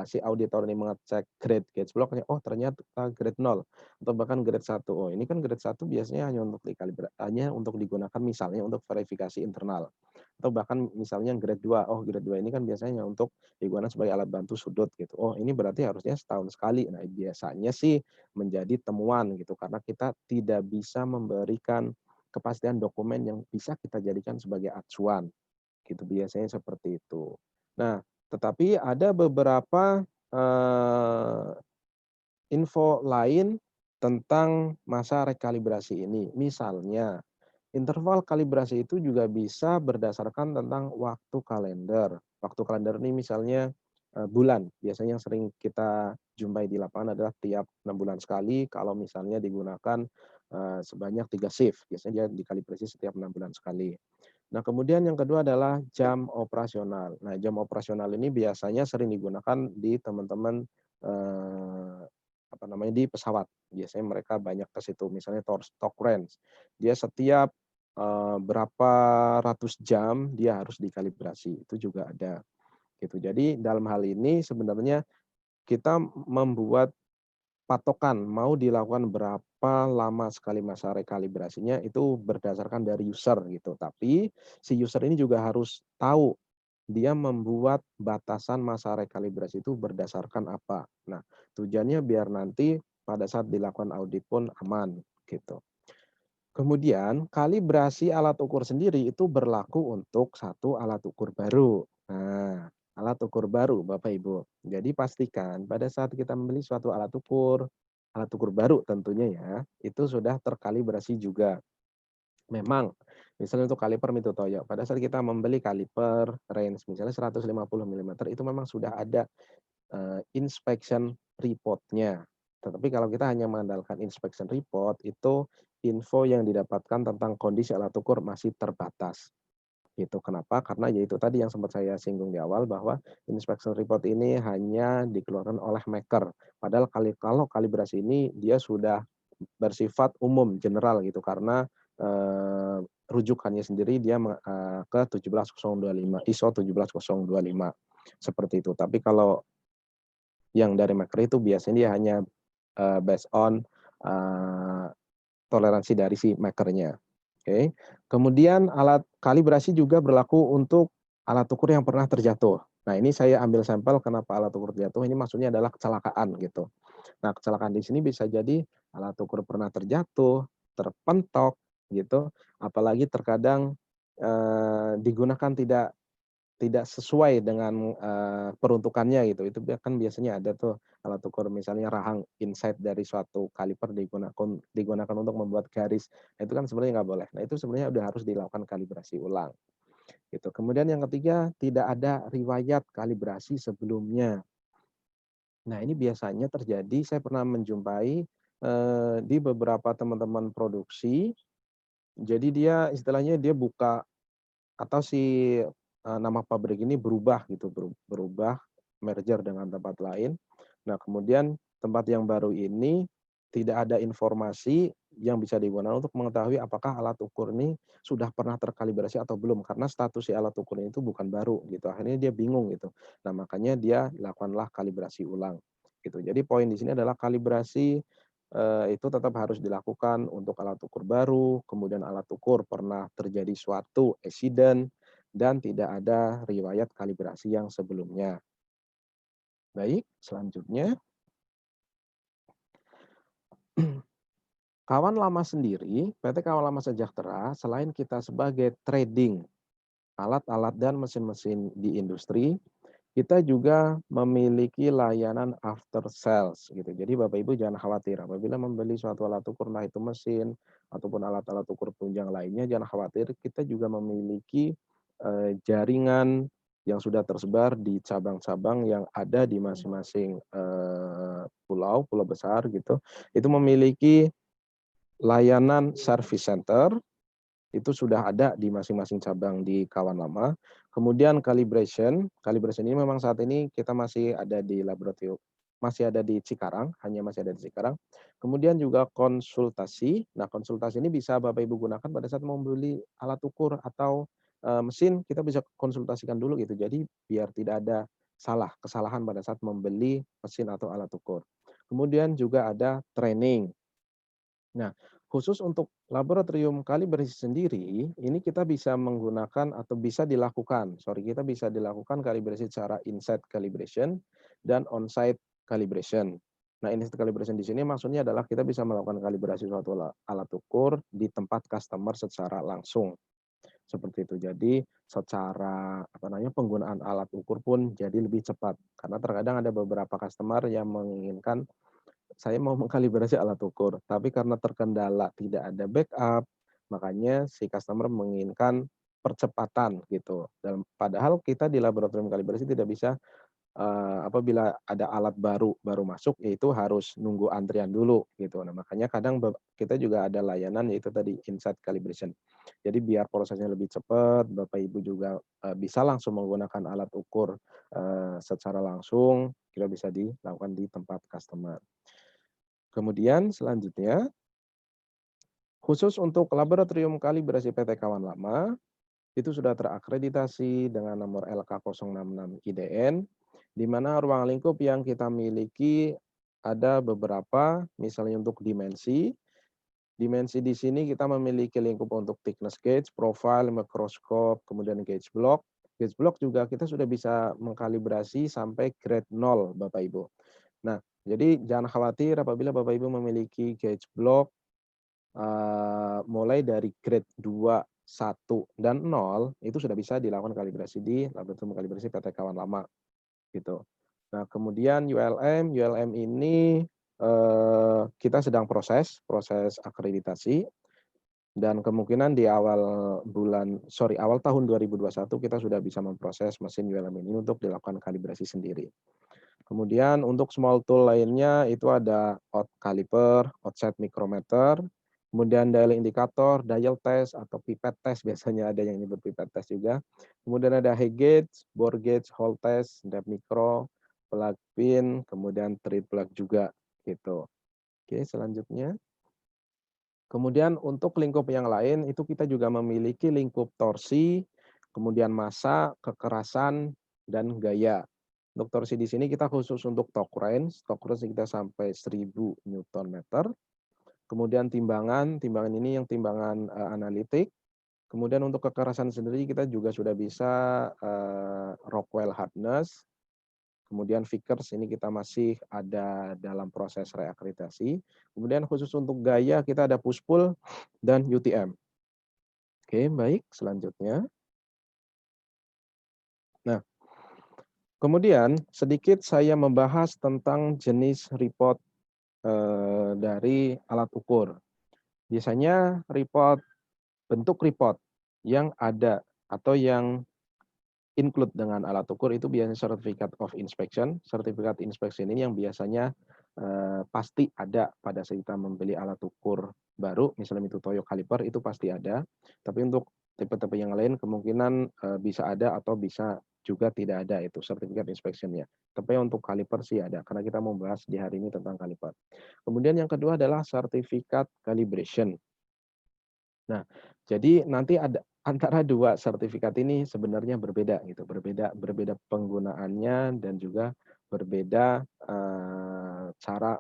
si auditor ini mengecek grade gauge block-nya, oh ternyata grade 0 atau bahkan grade 1. Oh, ini kan grade 1 biasanya hanya untuk digunakan misalnya untuk verifikasi internal. Atau bahkan misalnya grade 2, oh grade 2 ini kan biasanya untuk digunakan sebagai alat bantu sudut gitu. Oh, ini berarti harusnya setahun sekali. Nah, biasanya sih menjadi temuan gitu karena kita tidak bisa memberikan kepastian dokumen yang bisa kita jadikan sebagai acuan gitu, biasanya seperti itu. Nah, tetapi ada beberapa, info lain tentang masa rekalibrasi ini. Misalnya, interval kalibrasi itu juga bisa berdasarkan tentang waktu kalender. Waktu kalender ini misalnya, bulan, biasanya yang sering kita jumpai di lapangan adalah tiap 6 bulan sekali, kalau misalnya digunakan, sebanyak 3 shift, biasanya dia dikalibrasi setiap 6 bulan sekali. Nah, kemudian yang kedua adalah jam operasional. Nah, jam operasional ini biasanya sering digunakan di teman-teman, di pesawat. Biasanya mereka banyak ke situ, misalnya stok range. Dia setiap, berapa ratus jam dia harus dikalibrasi, itu juga ada, gitu. Jadi dalam hal ini sebenarnya kita membuat patokan mau dilakukan berapa lama sekali masa rekalibrasinya itu berdasarkan dari user gitu. Tapi si user ini juga harus tahu dia membuat batasan masa rekalibrasi itu berdasarkan apa. Nah, tujuannya biar nanti pada saat dilakukan audit pun aman gitu. Kemudian kalibrasi alat ukur sendiri itu berlaku untuk satu alat ukur baru. Nah, alat ukur baru Bapak Ibu. Jadi pastikan pada saat kita membeli suatu alat ukur baru tentunya ya, itu sudah terkalibrasi juga. Memang, misalnya untuk kaliper Mitutoyo, pada saat kita membeli kaliper range misalnya 150 milimeter itu memang sudah ada inspection report-nya. Tetapi kalau kita hanya mengandalkan inspection report, itu info yang didapatkan tentang kondisi alat ukur masih terbatas. Gitu. Kenapa? Karena yaitu tadi yang sempat saya singgung di awal bahwa inspection report ini hanya dikeluarkan oleh maker. Padahal kalau kalibrasi ini dia sudah bersifat umum, general gitu karena, rujukannya sendiri dia ke 17025 ISO 17025 seperti itu. Tapi kalau yang dari maker itu biasanya dia hanya, based on, eee, toleransi dari si maker-nya. Oke. Kemudian alat kalibrasi juga berlaku untuk alat ukur yang pernah terjatuh. Nah, ini saya ambil sampel kenapa alat ukur terjatuh, ini maksudnya adalah kecelakaan gitu. Nah, kecelakaan di sini bisa jadi alat ukur pernah terjatuh, terpentok gitu, apalagi terkadang, digunakan tidak tidak sesuai dengan, peruntukannya gitu. Itu kan biasanya ada tuh alat ukur misalnya rahang inside dari suatu kaliper digunakan untuk membuat garis. Nah, itu kan sebenarnya nggak boleh. Nah, itu sebenarnya udah harus dilakukan kalibrasi ulang gitu. Kemudian yang ketiga, tidak ada riwayat kalibrasi sebelumnya. Nah, ini biasanya terjadi saya pernah menjumpai, di beberapa teman-teman produksi, jadi dia istilahnya dia buka atau si, nama pabrik ini berubah gitu, berubah, merger dengan tempat lain. Nah, kemudian tempat yang baru ini tidak ada informasi yang bisa digunakan untuk mengetahui apakah alat ukur ini sudah pernah terkalibrasi atau belum, karena status si alat ukur itu bukan baru gitu. Akhirnya dia bingung gitu. Nah, makanya dia lakukanlah kalibrasi ulang gitu. Jadi poin di sini adalah kalibrasi, itu tetap harus dilakukan untuk alat ukur baru, kemudian alat ukur pernah terjadi suatu accident, dan tidak ada riwayat kalibrasi yang sebelumnya. Baik, selanjutnya, kawan lama sendiri, PT Kawan Lama Sejahtera, selain kita sebagai trading alat-alat dan mesin-mesin di industri, kita juga memiliki layanan after sales gitu. Jadi Bapak Ibu jangan khawatir apabila membeli suatu alat ukur, entah itu mesin ataupun alat-alat ukur penunjang lainnya, jangan khawatir, kita juga memiliki, jaringan yang sudah tersebar di cabang-cabang yang ada di masing-masing, pulau, pulau besar gitu. Itu memiliki layanan service center, itu sudah ada di masing-masing cabang di Kawan Lama. Kemudian calibration ini memang saat ini kita masih ada di laboratorium, masih ada di Cikarang, hanya masih ada di Cikarang. Kemudian juga konsultasi. Nah, konsultasi ini bisa Bapak Ibu gunakan pada saat mau beli alat ukur atau, mesin, kita bisa konsultasikan dulu gitu. Jadi biar tidak ada kesalahan pada saat membeli mesin atau alat ukur. Kemudian juga ada training. Nah, khusus untuk laboratorium kalibrasi sendiri, ini kita bisa menggunakan atau kita bisa dilakukan kalibrasi secara inside calibration dan onsite calibration. Nah, inside calibration di sini maksudnya adalah kita bisa melakukan kalibrasi suatu alat ukur di tempat customer secara langsung. Seperti itu. Jadi secara penggunaan alat ukur pun jadi lebih cepat. Karena terkadang ada beberapa customer yang menginginkan saya mau mengkalibrasi alat ukur, tapi karena terkendala tidak ada backup, makanya si customer menginginkan percepatan gitu. Dan padahal kita di laboratorium kalibrasi tidak bisa, apabila ada alat baru baru masuk, yaitu harus nunggu antrian dulu gitu. Nah, makanya kadang kita juga ada layanan yaitu tadi inside calibration. Jadi biar prosesnya lebih cepat, Bapak Ibu juga, bisa langsung menggunakan alat ukur, secara langsung, kita bisa dilakukan di tempat customer. Kemudian selanjutnya, khusus untuk laboratorium kalibrasi PT Kawan Lama, itu sudah terakreditasi dengan nomor LK066 IDN, di mana ruang lingkup yang kita miliki ada beberapa, misalnya untuk dimensi. Dimensi di sini kita memiliki lingkup untuk thickness gauge, profile, mikroskop, kemudian gauge block. Gauge block juga kita sudah bisa mengkalibrasi sampai grade 0, Bapak Ibu. Nah, jadi jangan khawatir apabila Bapak Ibu memiliki gauge block, mulai dari grade 2, 1, dan 0, itu sudah bisa dilakukan kalibrasi di laboratorium kalibrasi PT Kawan Lama, gitu. Nah, kemudian ULM ini, kita sedang proses akreditasi, dan kemungkinan di awal tahun 2021 kita sudah bisa memproses mesin ULM ini untuk dilakukan kalibrasi sendiri. Kemudian untuk small tool lainnya itu ada out caliper, offset micrometer, kemudian dial indikator, dial test atau pipet test, biasanya ada yang nyebut pipet test juga. Kemudian ada high gauge, bore gauge, hole test, depth micro, plug pin, kemudian thread plug juga gitu. Oke, selanjutnya. Kemudian untuk lingkup yang lain itu kita juga memiliki lingkup torsi, kemudian massa, kekerasan, dan gaya. Untuk torsi di sini kita khusus untuk torque range kita sampai 1000 Newton meter. Kemudian timbangan ini yang timbangan analitik. Kemudian untuk kekerasan sendiri kita juga sudah bisa Rockwell hardness. Kemudian Vickers ini kita masih ada dalam proses reakreditasi. Kemudian khusus untuk gaya kita ada push pull dan UTM. Oke, baik, selanjutnya. Nah, kemudian sedikit saya membahas tentang jenis report dari alat ukur. Biasanya bentuk report yang ada atau yang include dengan alat ukur itu biasanya Certificate of Inspection. Sertifikat inspection ini yang biasanya pasti ada pada saat kita membeli alat ukur baru, misalnya Mitutoyo Caliper itu pasti ada. Tapi untuk tipe-tipe yang lain kemungkinan bisa ada atau bisa juga tidak ada itu sertifikat inspection-nya. Tapi untuk Caliper sih ada, karena kita mau bahas di hari ini tentang Caliper. Kemudian yang kedua adalah sertifikat calibration. Nah, jadi nanti ada antara dua sertifikat ini sebenarnya berbeda gitu, berbeda penggunaannya dan juga berbeda cara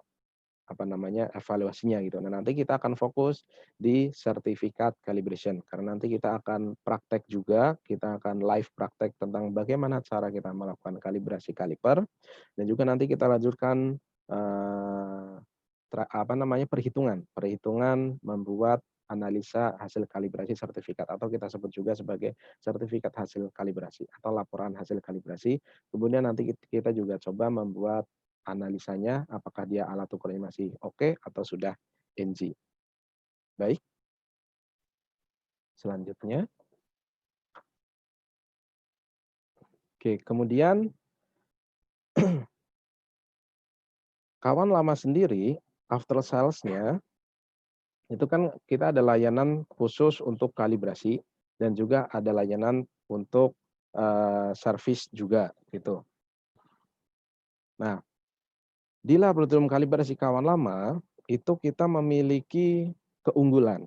evaluasinya gitu. Nah, nanti kita akan fokus di sertifikat calibration karena nanti kita akan praktek juga, kita akan live praktek tentang bagaimana cara kita melakukan kalibrasi kaliper dan juga nanti kita lanjutkan perhitungan membuat analisa hasil kalibrasi sertifikat atau kita sebut juga sebagai sertifikat hasil kalibrasi atau laporan hasil kalibrasi. Kemudian nanti kita juga coba membuat analisanya apakah dia alat ukurnya masih oke atau sudah NG. Baik. Selanjutnya. Oke, kemudian kawan lama sendiri after sales-nya itu kan kita ada layanan khusus untuk kalibrasi dan juga ada layanan untuk servis juga gitu. Nah, di laboratorium kalibrasi kawan lama itu kita memiliki keunggulan.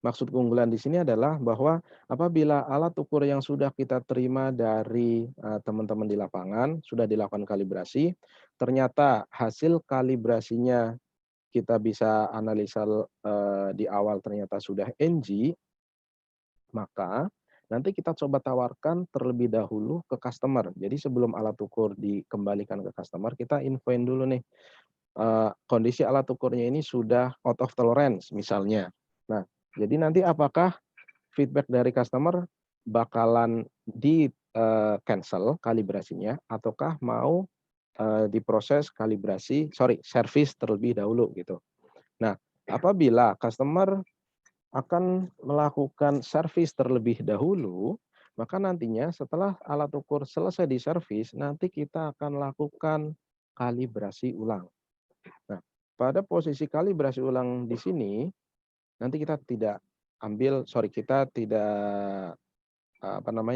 Maksud keunggulan di sini adalah bahwa apabila alat ukur yang sudah kita terima dari teman-teman di lapangan sudah dilakukan kalibrasi, ternyata hasil kalibrasinya kita bisa analisa di awal ternyata sudah NG, maka nanti kita coba tawarkan terlebih dahulu ke customer. Jadi sebelum alat ukur dikembalikan ke customer, kita infoin dulu nih, kondisi alat ukurnya ini sudah out of tolerance misalnya. Nah, jadi nanti apakah feedback dari customer bakalan cancel kalibrasinya ataukah mau diproses service terlebih dahulu gitu. Nah, apabila customer akan melakukan servis terlebih dahulu, maka nantinya setelah alat ukur selesai diservis, nanti kita akan lakukan kalibrasi ulang. Nah, pada posisi kalibrasi ulang di sini, nanti kita kita tidak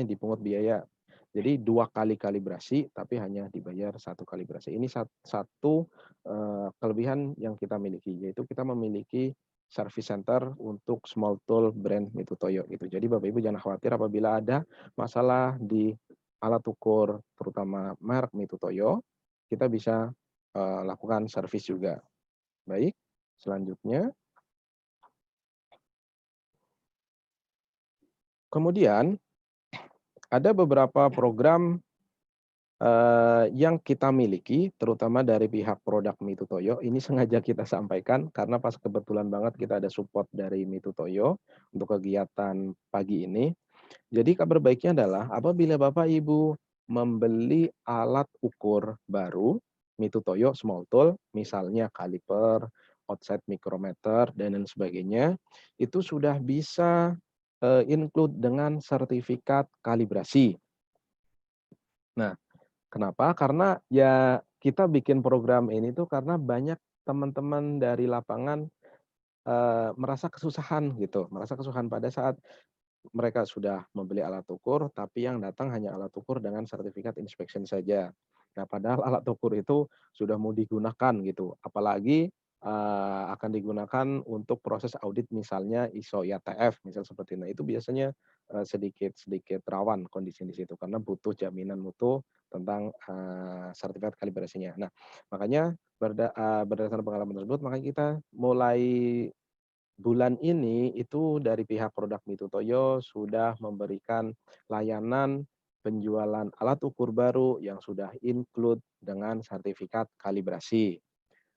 dipungut biaya. Jadi 2 kali kalibrasi, tapi hanya dibayar 1 kalibrasi. Ini satu kelebihan yang kita miliki, yaitu kita memiliki service center untuk small tool brand Mitutoyo gitu. Jadi Bapak Ibu jangan khawatir apabila ada masalah di alat ukur terutama merek Mitutoyo, kita bisa lakukan service juga. Baik, selanjutnya. Kemudian ada beberapa program yang kita miliki, terutama dari pihak produk Mitutoyo, ini sengaja kita sampaikan karena pas kebetulan banget kita ada support dari Mitutoyo untuk kegiatan pagi ini. Jadi kabar baiknya adalah apabila Bapak Ibu membeli alat ukur baru Mitutoyo small tool, misalnya kaliper, offset micrometer, dan lain sebagainya, itu sudah bisa include dengan sertifikat kalibrasi. Nah, kenapa? Karena ya kita bikin program ini tuh karena banyak teman-teman dari lapangan merasa kesusahan gitu, merasa kesusahan pada saat mereka sudah membeli alat ukur, tapi yang datang hanya alat ukur dengan sertifikat inspection saja. Nah, padahal alat ukur itu sudah mau digunakan gitu, apalagi, akan digunakan untuk proses audit misalnya ISO IATF, misal seperti itu. Nah, itu biasanya, sedikit sedikit rawan kondisi di situ, karena butuh jaminan mutu tentang, sertifikat kalibrasinya. Nah, makanya berdasarkan pengalaman tersebut, makanya kita mulai bulan ini itu dari pihak produk Mito Toyo sudah memberikan layanan penjualan alat ukur baru yang sudah include dengan sertifikat kalibrasi.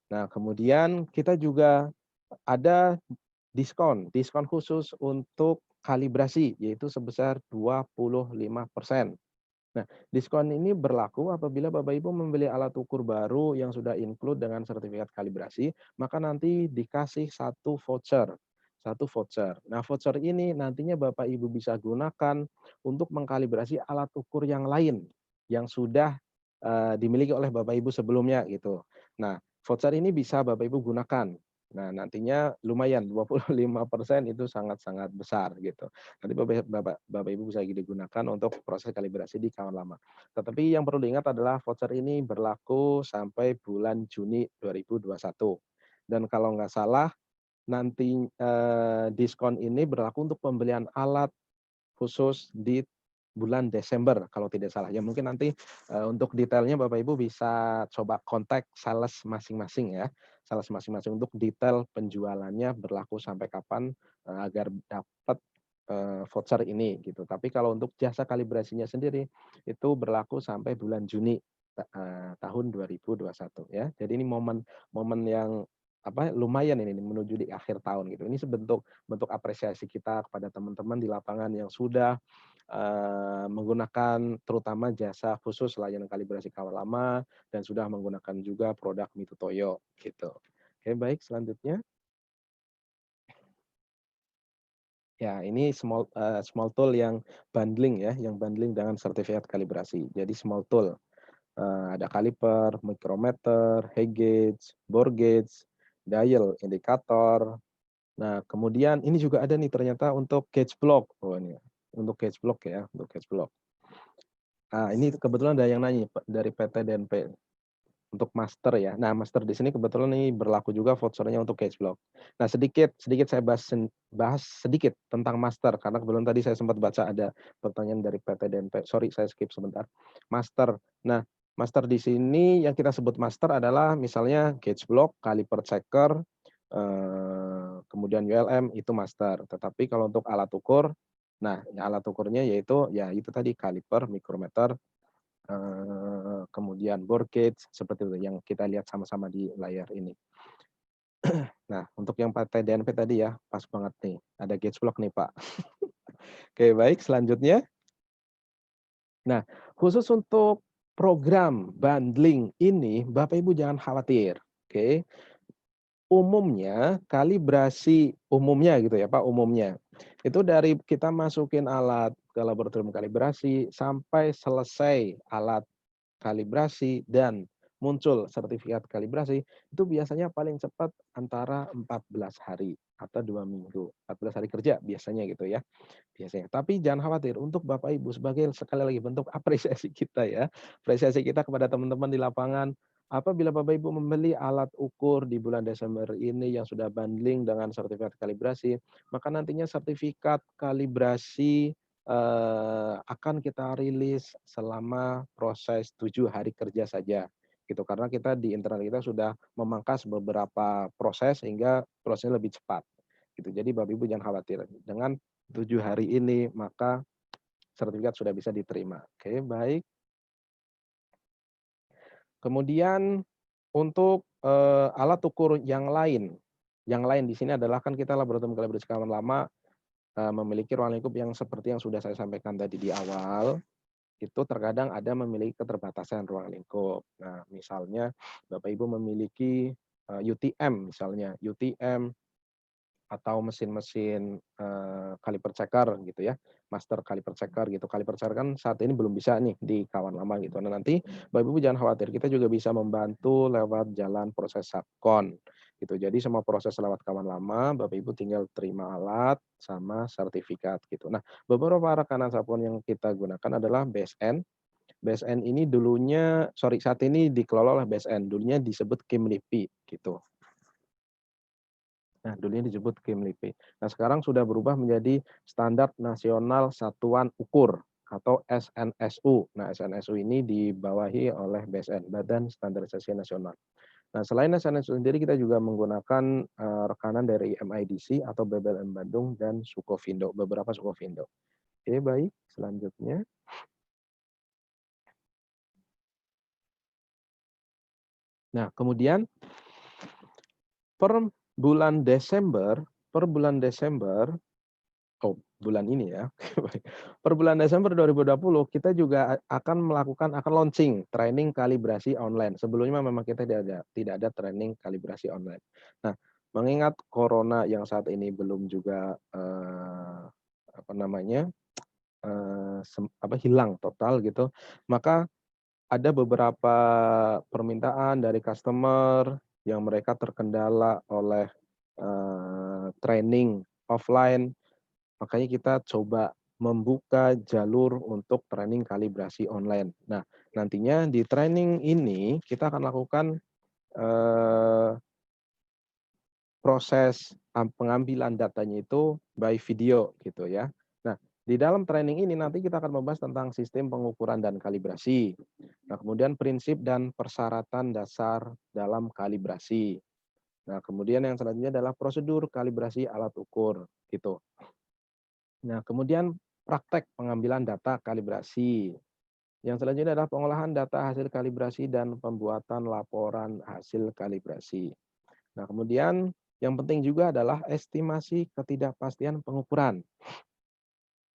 Nah, kemudian kita juga ada diskon, diskon khusus untuk kalibrasi yaitu sebesar 25%. Nah, diskon ini berlaku apabila Bapak Ibu membeli alat ukur baru yang sudah include dengan sertifikat kalibrasi, maka nanti dikasih satu voucher. Nah, voucher ini nantinya Bapak Ibu bisa gunakan untuk mengkalibrasi alat ukur yang lain yang sudah, dimiliki oleh Bapak Ibu sebelumnya gitu. Nah, voucher ini bisa Bapak Ibu gunakan. Nah, nantinya lumayan 25% itu sangat-sangat besar gitu. Nanti Bapak Ibu bisa digunakan untuk proses kalibrasi di kawan lama. Tetapi yang perlu diingat adalah voucher ini berlaku sampai bulan Juni 2021. Dan kalau nggak salah nanti, diskon ini berlaku untuk pembelian alat khusus di bulan Desember kalau tidak salah. Ya mungkin nanti, untuk detailnya Bapak Ibu bisa coba kontak sales masing-masing ya, sales masing-masing untuk detail penjualannya berlaku sampai kapan, agar dapat, voucher ini gitu. Tapi kalau untuk jasa kalibrasinya sendiri, itu berlaku sampai bulan Juni, tahun 2021 ya. Jadi ini momen momen yang apa, lumayan ini menuju di akhir tahun gitu. Ini sebentuk bentuk apresiasi kita kepada teman-teman di lapangan yang sudah, menggunakan terutama jasa khusus layanan kalibrasi kawal lama dan sudah menggunakan juga produk Mito Toyo gitu. Oke baik selanjutnya. Ya ini small tool yang bundling ya, yang bundling dengan sertifikat kalibrasi. Jadi small tool, ada kaliper, micrometer, height gauge, bore gauge, dial, indikator. Nah, kemudian ini juga ada nih ternyata untuk gauge block. Oh ini, untuk gauge block ya, untuk gauge block. Nah, ini kebetulan ada yang nanya dari PT DNP untuk master ya. Nah, master di sini kebetulan ini berlaku juga vouchernya untuk gauge block. Nah, sedikit sedikit saya bahas sedikit tentang master karena kebetulan tadi saya sempat baca ada pertanyaan dari PT DNP. Sorry, saya skip sebentar. Master. Nah, master di sini yang kita sebut master adalah misalnya gauge block, caliper checker, kemudian ULM itu master. Tetapi kalau untuk alat ukur, nah alat ukurnya yaitu ya itu tadi kaliper, micrometer, kemudian bore gauge seperti itu yang kita lihat sama-sama di layar ini. Nah, untuk yang PT DNP tadi ya, pas banget nih, ada gauge block nih Pak. Oke baik, selanjutnya. Nah, khusus untuk program bundling ini, Bapak Ibu jangan khawatir, oke. Umumnya, kalibrasi umumnya gitu ya Pak, umumnya. Itu dari kita masukin alat ke laboratorium kalibrasi, sampai selesai alat kalibrasi dan muncul sertifikat kalibrasi, itu biasanya paling cepat antara 14 hari atau 2 minggu. 14 hari kerja biasanya gitu ya, biasanya. Tapi jangan khawatir, untuk Bapak Ibu sebagai sekali lagi bentuk apresiasi kita ya, apresiasi kita kepada teman-teman di lapangan, apabila Bapak Ibu membeli alat ukur di bulan Desember ini yang sudah bundling dengan sertifikat kalibrasi, maka nantinya sertifikat kalibrasi, akan kita rilis selama proses 7 hari kerja saja, gitu. Karena kita di internal kita sudah memangkas beberapa proses sehingga prosesnya lebih cepat, gitu. Jadi Bapak Ibu jangan khawatir, dengan 7 hari ini maka sertifikat sudah bisa diterima. Oke, baik. Kemudian untuk, alat ukur yang lain di sini adalah kan kita laboratorium kalibrasi kawan lama, memiliki ruang lingkup yang seperti yang sudah saya sampaikan tadi di awal, itu terkadang ada memiliki keterbatasan ruang lingkup. Nah, misalnya Bapak Ibu memiliki, UTM misalnya, UTM atau mesin-mesin, caliper checker gitu ya, master caliper checker gitu. Caliper checker kan saat ini belum bisa nih di kawan lama gitu. Nah nanti Bapak Ibu jangan khawatir, kita juga bisa membantu lewat jalan proses subkon. gitu. Jadi semua proses lewat kawan lama, Bapak Ibu tinggal terima alat sama sertifikat gitu. Nah, beberapa rekanan sabun yang kita gunakan adalah BSN. BSN ini saat ini dikelola oleh BSN, dulunya disebut Kimlipi gitu. Nah, dulunya disebut Kimlipi. Nah, sekarang sudah berubah menjadi Standar Nasional Satuan Ukur atau SNSU. Nah, SNSU ini dibawahi oleh BSN, Badan Standarisasi Nasional. Nah, selain SNSU sendiri kita juga menggunakan rekanan dari MIDC atau BBLM Bandung dan Sukovindo, beberapa Sukovindo. Oke, baik. Selanjutnya. Nah, kemudian per bulan Desember, bulan ini ya. Per bulan Desember 2020 kita juga akan launching training kalibrasi online. Sebelumnya memang kita tidak ada training kalibrasi online. Nah, mengingat corona yang saat ini belum juga hilang total gitu, maka ada beberapa permintaan dari customer yang mereka terkendala oleh training offline. Makanya kita coba membuka jalur untuk training kalibrasi online. Nah, nantinya di training ini kita akan lakukan proses pengambilan datanya itu by video gitu ya. Nah, di dalam training ini nanti kita akan membahas tentang sistem pengukuran dan kalibrasi. Nah, kemudian prinsip dan persyaratan dasar dalam kalibrasi. Nah, kemudian yang selanjutnya adalah prosedur kalibrasi alat ukur gitu. Nah, kemudian praktek pengambilan data kalibrasi. Yang selanjutnya adalah pengolahan data hasil kalibrasi dan pembuatan laporan hasil kalibrasi. Nah, kemudian yang penting juga adalah estimasi ketidakpastian pengukuran.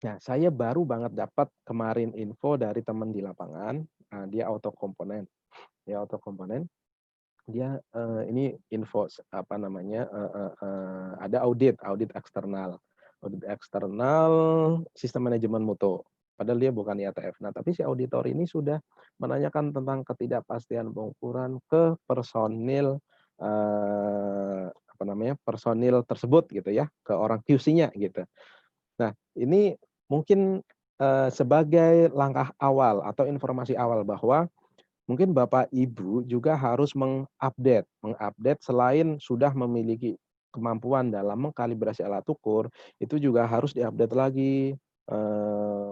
Nah, saya baru banget dapat kemarin info dari teman di lapangan, dia auto komponen. Dia ini info ada audit eksternal. Audit eksternal sistem manajemen mutu. Padahal dia bukan IATF. Nah, tapi si auditor ini sudah menanyakan tentang ketidakpastian pengukuran ke personil personil tersebut gitu ya, ke orang QC-nya gitu. Nah, ini mungkin sebagai langkah awal atau informasi awal bahwa mungkin Bapak Ibu juga harus mengupdate selain sudah memiliki kemampuan dalam mengkalibrasi alat ukur, itu juga harus diupdate lagi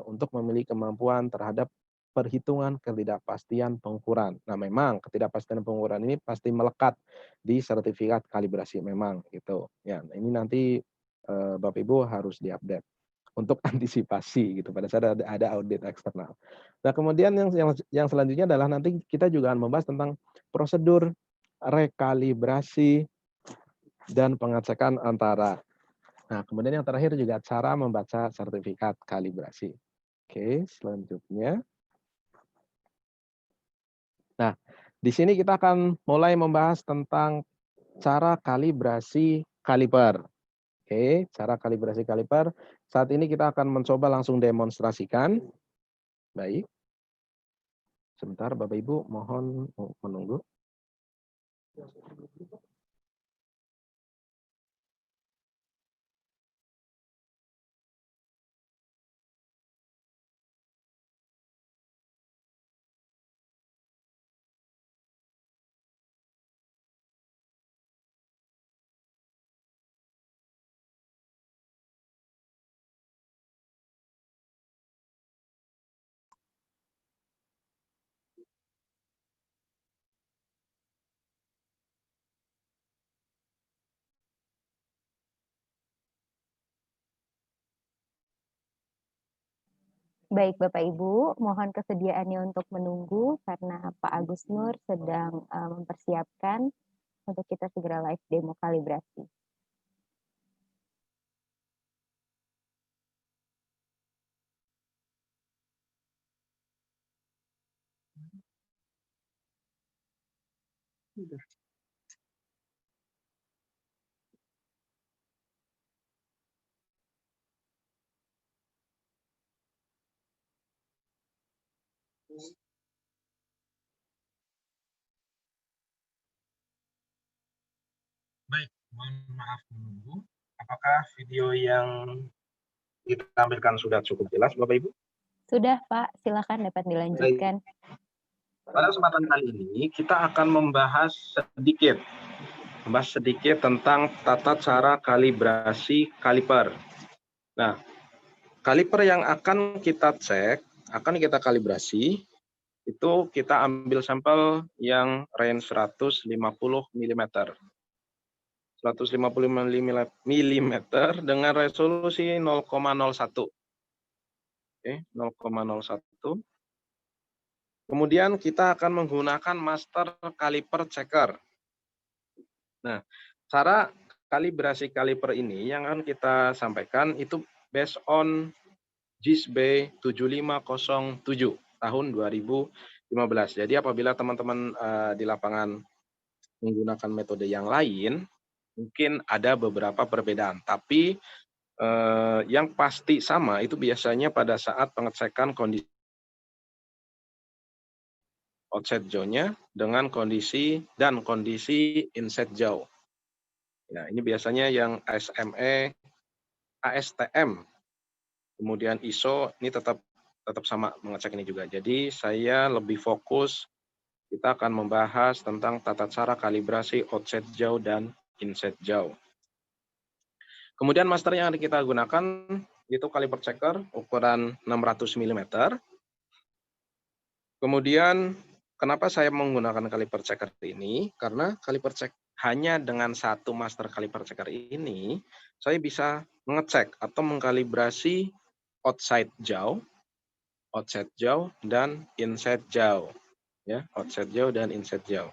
untuk memiliki kemampuan terhadap perhitungan ketidakpastian pengukuran. Nah, memang ketidakpastian pengukuran ini pasti melekat di sertifikat kalibrasi memang gitu. Ya, nah ini nanti Bapak Ibu harus diupdate untuk antisipasi gitu pada saat ada audit eksternal. Nah, kemudian yang selanjutnya adalah nanti kita juga akan membahas tentang prosedur rekalibrasi dan pengecekan antara. Nah, kemudian yang terakhir juga cara membaca sertifikat kalibrasi. Oke, selanjutnya. Nah, di sini kita akan mulai membahas tentang cara kalibrasi kaliper. Oke, cara kalibrasi kaliper. Saat ini kita akan mencoba langsung demonstrasikan. Baik. Sebentar, Bapak Ibu, mohon menunggu. Baik Bapak Ibu, mohon kesediaannya untuk menunggu karena Pak Agus Nur sedang mempersiapkan untuk kita segera live demo kalibrasi. Mohon maaf menunggu. Apakah video yang kita tampilkan sudah cukup jelas, Bapak Ibu? Sudah, Pak. Silakan dapat Baik. dilanjutkan. Pada kesempatan kali ini kita akan membahas sedikit tentang tata cara kalibrasi kaliper. Nah, kaliper yang akan kita cek, akan kita kalibrasi, itu kita ambil sampel yang range 150 mm. 150 mm dengan resolusi 0,01. Oke, 0,01. Kemudian kita akan menggunakan master caliper checker. Nah, cara kalibrasi kaliper ini yang akan kita sampaikan itu based on JIS B7507 tahun 2015. Jadi apabila teman-teman di lapangan menggunakan metode yang lain, mungkin ada beberapa perbedaan. Tapi yang pasti sama itu biasanya pada saat pengecekan kondisi outset jauh-nya dengan kondisi inset jauh. Nah, ini biasanya yang ASME, ASTM, kemudian ISO ini tetap sama mengecek ini juga. Jadi saya lebih fokus, kita akan membahas tentang tata cara kalibrasi outset jauh dan inset jauh. Kemudian master yang kita gunakan itu caliper checker ukuran 600 mm. Kemudian kenapa saya menggunakan caliper checker ini? Karena caliper check hanya dengan satu master caliper checker ini, saya bisa mengecek atau mengkalibrasi outside jauh, dan inside jauh. Ya, outside jauh dan inside jauh.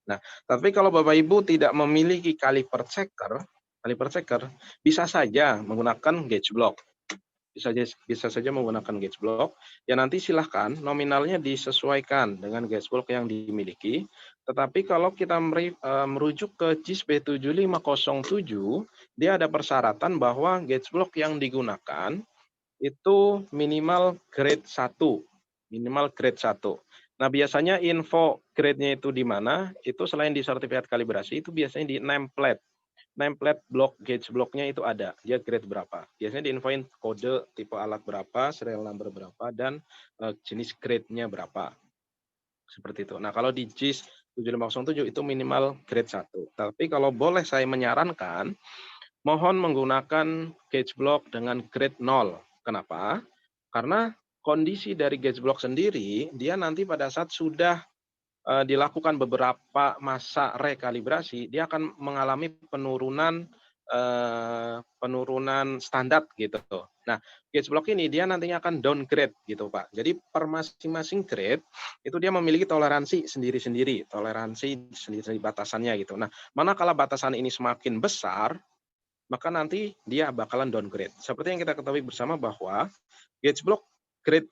Nah, tapi kalau Bapak Ibu tidak memiliki caliper checker bisa saja menggunakan gauge block. Bisa saja menggunakan gauge block. Ya nanti silahkan nominalnya disesuaikan dengan gauge block yang dimiliki. Tetapi kalau kita merujuk ke JIS B7507, dia ada persyaratan bahwa gauge block yang digunakan itu minimal grade 1. Minimal grade 1. Nah, biasanya info grade-nya itu di mana? Itu selain di sertifikat kalibrasi, itu biasanya di nameplate. Nameplate block, gauge blocknya itu ada. Dia grade berapa. Biasanya diinfoin kode, tipe alat berapa, serial number berapa, dan jenis grade-nya berapa. Seperti itu. Nah, kalau di JIS 7507 itu minimal grade 1. Tapi kalau boleh saya menyarankan, mohon menggunakan gauge block dengan grade 0. Kenapa? Karena kondisi dari gauge block sendiri, dia nanti pada saat sudah dilakukan beberapa masa rekalibrasi, dia akan mengalami penurunan standar gitu. Nah, gauge block ini dia nantinya akan downgrade gitu, Pak. Jadi per masing-masing grade itu dia memiliki toleransi sendiri-sendiri, batasannya gitu. Nah, manakala batasan ini semakin besar, maka nanti dia bakalan downgrade. Seperti yang kita ketahui bersama bahwa gauge block grade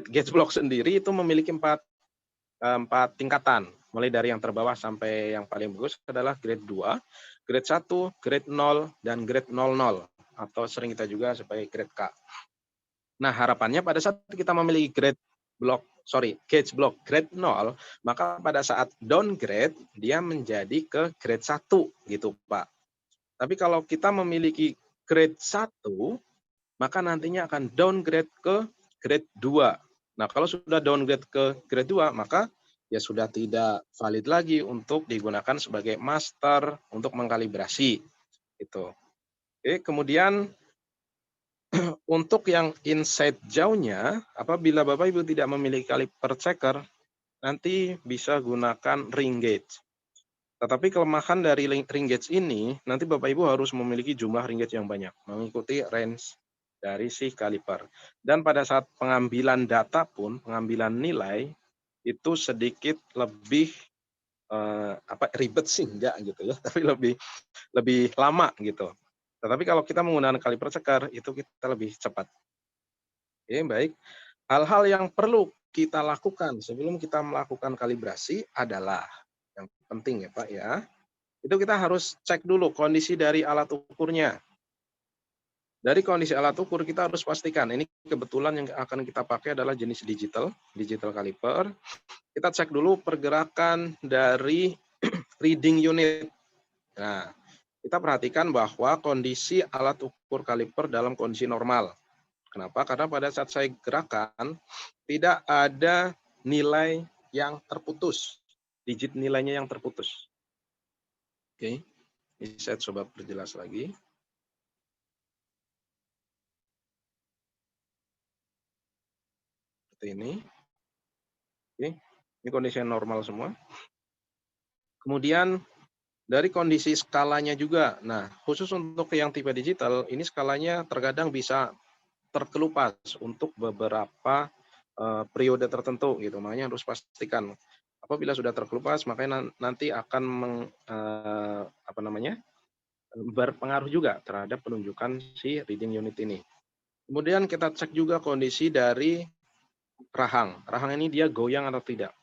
gauge block sendiri itu memiliki empat tingkatan. Mulai dari yang terbawah sampai yang paling bagus adalah grade 2, grade 1, grade 0, dan grade 00. Atau sering kita juga sebagai grade K. Nah, harapannya pada saat kita memiliki gauge block grade 0, maka pada saat downgrade, dia menjadi ke grade 1, gitu Pak. Tapi kalau kita memiliki grade 1, maka nantinya akan downgrade ke grade 2. Nah, kalau sudah downgrade ke grade 2, maka ya sudah tidak valid lagi untuk digunakan sebagai master untuk mengkalibrasi. Itu. Oke, kemudian untuk yang inside jauhnya, apabila Bapak Ibu tidak memiliki caliper checker, nanti bisa gunakan ring gauge. Tetapi kelemahan dari ring gauge ini, nanti Bapak Ibu harus memiliki jumlah ring gauge yang banyak, mengikuti range dari si kaliper. Dan pada saat pengambilan data pun, pengambilan nilai, itu sedikit lebih ribet sih enggak gitu ya, tapi lebih lama gitu. Tetapi kalau kita menggunakan kaliper checker, itu kita lebih cepat. Oke, baik. Hal-hal yang perlu kita lakukan sebelum kita melakukan kalibrasi adalah yang penting ya Pak ya, itu kita harus cek dulu kondisi dari alat ukurnya. Dari kondisi alat ukur kita harus pastikan, ini kebetulan yang akan kita pakai adalah jenis digital caliper. Kita cek dulu pergerakan dari reading unit. Nah, kita perhatikan bahwa kondisi alat ukur kaliper dalam kondisi normal. Kenapa? Karena pada saat saya gerakan, tidak ada nilai yang terputus, digit nilainya yang terputus. Oke, ini saya coba perjelas lagi. Seperti ini. Oke, ini kondisi normal semua. Kemudian dari kondisi skalanya juga. Nah, khusus untuk yang tipe digital, ini skalanya terkadang bisa terkelupas untuk beberapa periode tertentu gitu. Makanya harus pastikan apabila sudah terkelupas, makanya nanti akan berpengaruh juga terhadap penunjukan si reading unit ini. Kemudian kita cek juga kondisi dari rahang. Rahang ini dia goyang atau tidak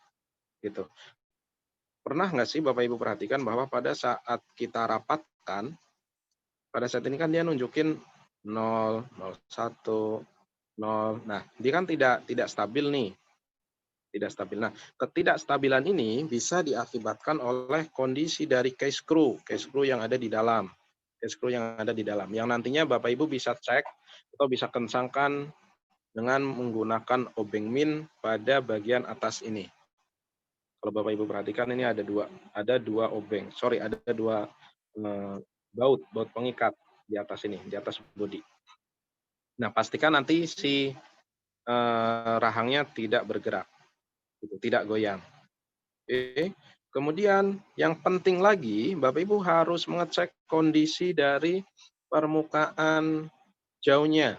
gitu. Pernah nggak sih Bapak Ibu perhatikan bahwa pada saat kita rapatkan, pada saat ini kan dia nunjukin 0, 01, 0. Nah, dia kan tidak stabil nih. Tidak stabil. Nah, ketidakstabilan ini bisa diakibatkan oleh kondisi dari case screw yang ada di dalam. Case screw yang ada di dalam. Yang nantinya Bapak Ibu bisa cek atau bisa kencangkan dengan menggunakan obeng min pada bagian atas ini. Kalau Bapak Ibu perhatikan ini ada dua obeng. Ada dua baut pengikat di atas ini, di atas bodi. Nah, pastikan nanti si rahangnya tidak bergerak, gitu, tidak goyang. Oke. Kemudian yang penting lagi, Bapak Ibu harus mengecek kondisi dari permukaan jauhnya.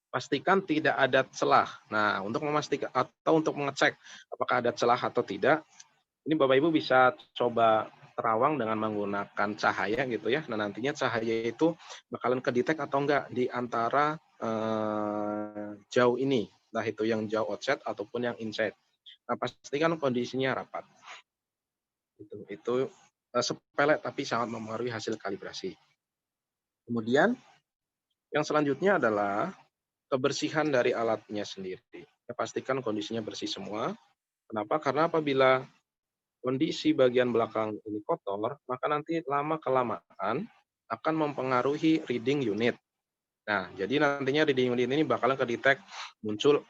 Pastikan tidak ada celah. Nah, untuk memastikan atau untuk mengecek apakah ada celah atau tidak, ini Bapak Ibu bisa coba terawang dengan menggunakan cahaya gitu ya. Nah, nantinya cahaya itu bakalan kedetek atau enggak di antara jauh ini, entah itu yang jauh outside ataupun yang inside. Nah, pastikan kondisinya rapat. Itu sepele tapi sangat mempengaruhi hasil kalibrasi. Kemudian yang selanjutnya adalah kebersihan dari alatnya sendiri. Ya, pastikan kondisinya bersih semua. Kenapa? Karena apabila kondisi bagian belakang ini kotor, maka nanti lama-kelamaan akan mempengaruhi reading unit. Nah, jadi nantinya reading unit ini bakalan kedetek muncul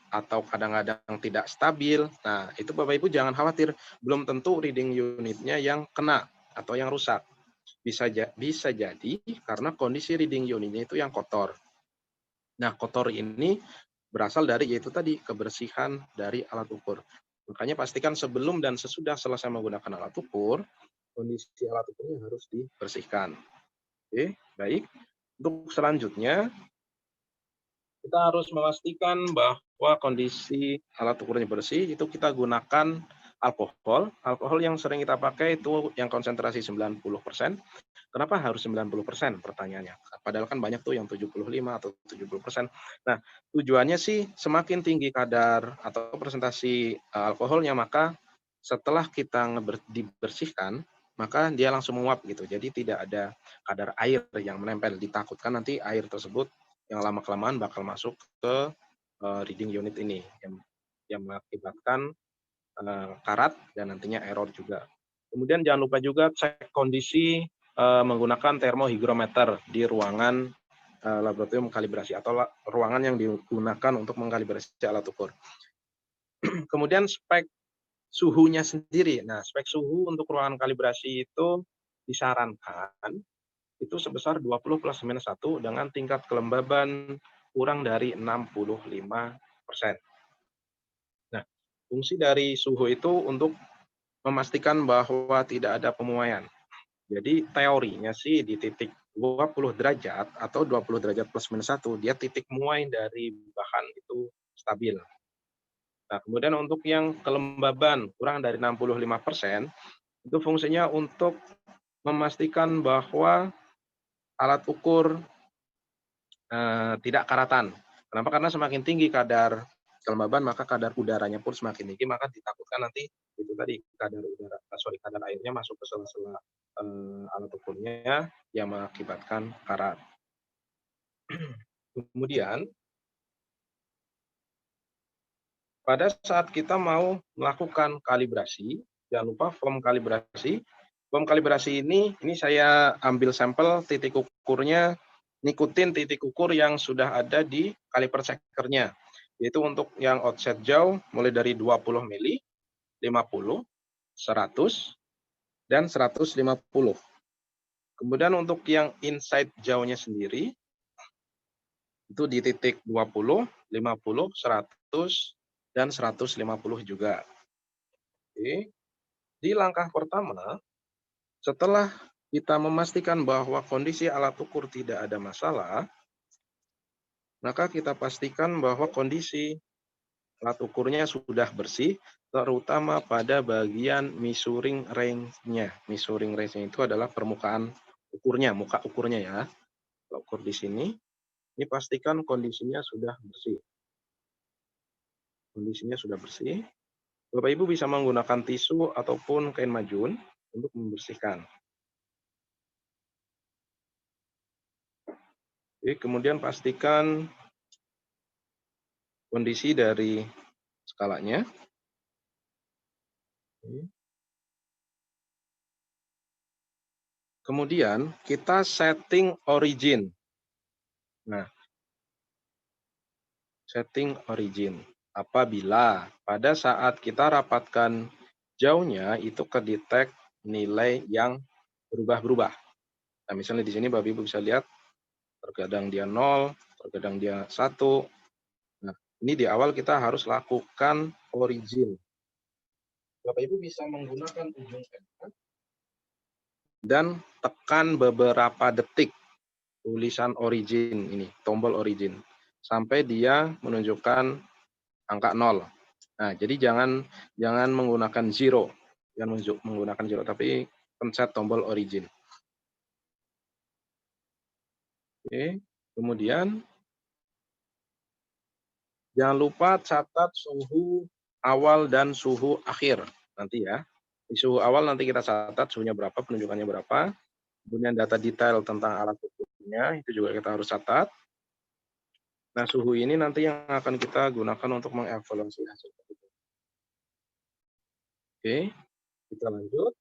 atau kadang-kadang tidak stabil. Nah, itu Bapak Ibu jangan khawatir, belum tentu reading unitnya yang kena atau yang rusak. Bisa jadi karena kondisi reading unitnya itu yang kotor. Nah, kotor ini berasal dari yaitu tadi kebersihan dari alat ukur. Makanya pastikan sebelum dan sesudah selesai menggunakan alat ukur, kondisi alat ukurnya harus dibersihkan. Oke, baik. Untuk selanjutnya, kita harus memastikan bahwa kondisi alat ukurnya bersih, itu kita gunakan alkohol. Alkohol yang sering kita pakai itu yang konsentrasi 90%. Kenapa harus 90%? Pertanyaannya. Padahal kan banyak tuh yang 75 atau 70%. Nah, tujuannya sih semakin tinggi kadar atau presentasi alkoholnya, maka setelah kita dibersihkan, maka dia langsung menguap gitu. Jadi tidak ada kadar air yang menempel. Ditakutkan nanti air tersebut yang lama-kelamaan bakal masuk ke reading unit ini yang mengakibatkan karat dan nantinya error juga. Kemudian jangan lupa juga cek kondisi menggunakan termohygrometer di ruangan laboratorium kalibrasi atau ruangan yang digunakan untuk mengkalibrasi alat ukur. Kemudian spek suhunya sendiri. Nah, spek suhu untuk ruangan kalibrasi itu disarankan itu sebesar 20 plus minus 1 dengan tingkat kelembaban kurang dari 65%. Nah, fungsi dari suhu itu untuk memastikan bahwa tidak ada pemuaian. Jadi teorinya sih di titik 20 derajat atau 20 derajat plus minus 1, dia titik muai dari bahan itu stabil. Nah, kemudian untuk yang kelembaban kurang dari 65%, itu fungsinya untuk memastikan bahwa alat ukur tidak karatan. Kenapa? Karena semakin tinggi kadar kelembaban, maka kadar udaranya pun semakin tinggi, maka ditakutkan nanti itu tadi kadar airnya masuk ke sela-sela alat ukurnya yang mengakibatkan karat. Kemudian pada saat kita mau melakukan kalibrasi, jangan lupa form kalibrasi Bom kalibrasi ini saya ambil sampel titik ukurnya, ngikutin titik ukur yang sudah ada di kaliper checkernya. Yaitu untuk yang offset jauh mulai dari 20 mili, 50, 100, dan 150. Kemudian untuk yang inside jauhnya sendiri, itu di titik 20, 50, 100, dan 150 juga. Oke. Di langkah pertama, setelah kita memastikan bahwa kondisi alat ukur tidak ada masalah, maka kita pastikan bahwa kondisi alat ukurnya sudah bersih, terutama pada bagian measuring range-nya. Measuring range-nya itu adalah permukaan ukurnya, muka ukurnya ya. Kalau ukur di sini, ini pastikan kondisinya sudah bersih. Kondisinya sudah bersih. Bapak Ibu bisa menggunakan tisu ataupun kain majun untuk membersihkan. Oke, kemudian pastikan kondisi dari skalanya. Kemudian kita setting origin. Nah, setting origin. Apabila pada saat kita rapatkan jauhnya itu kedetek nilai yang berubah-berubah. Nah, misalnya di sini Bapak Ibu bisa lihat terkadang dia 0, terkadang dia 1. Nah, ini di awal kita harus lakukan origin. Bapak Ibu bisa menggunakan ujung pena dan tekan beberapa detik tulisan origin ini, tombol origin, sampai dia menunjukkan angka 0. Nah, jadi jangan menggunakan zero, jangan menggunakan zero, tapi pencet tombol origin. Oke, kemudian jangan lupa catat suhu awal dan suhu akhir nanti ya. Di suhu awal nanti kita catat suhunya berapa, penunjukannya berapa. Kemudian data detail tentang alat ukurnya itu juga kita harus catat. Nah, suhu ini nanti yang akan kita gunakan untuk mengevaluasi hasil. Oke, kita lanjut.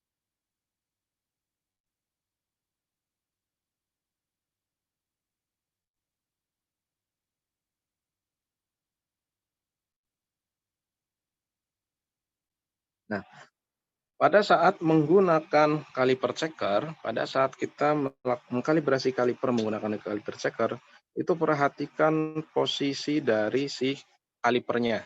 Nah, pada saat menggunakan kaliper checker, pada saat kita mengkalibrasi kaliper menggunakan kaliper checker, itu perhatikan posisi dari si kalipernya.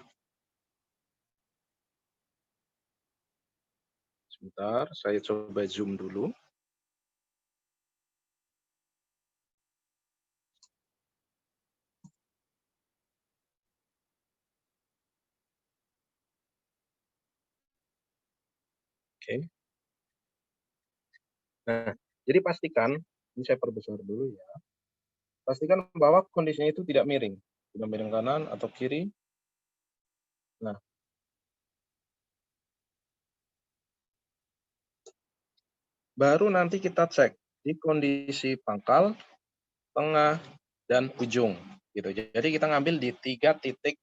Sebentar, saya coba zoom dulu. Oke. Nah, jadi pastikan, ini saya perbesar dulu ya. Pastikan bahwa kondisinya itu tidak miring. Tidak miring kanan atau kiri. Nah, baru nanti kita cek di kondisi pangkal, tengah, dan ujung. Gitu. Jadi kita ngambil di 3 titik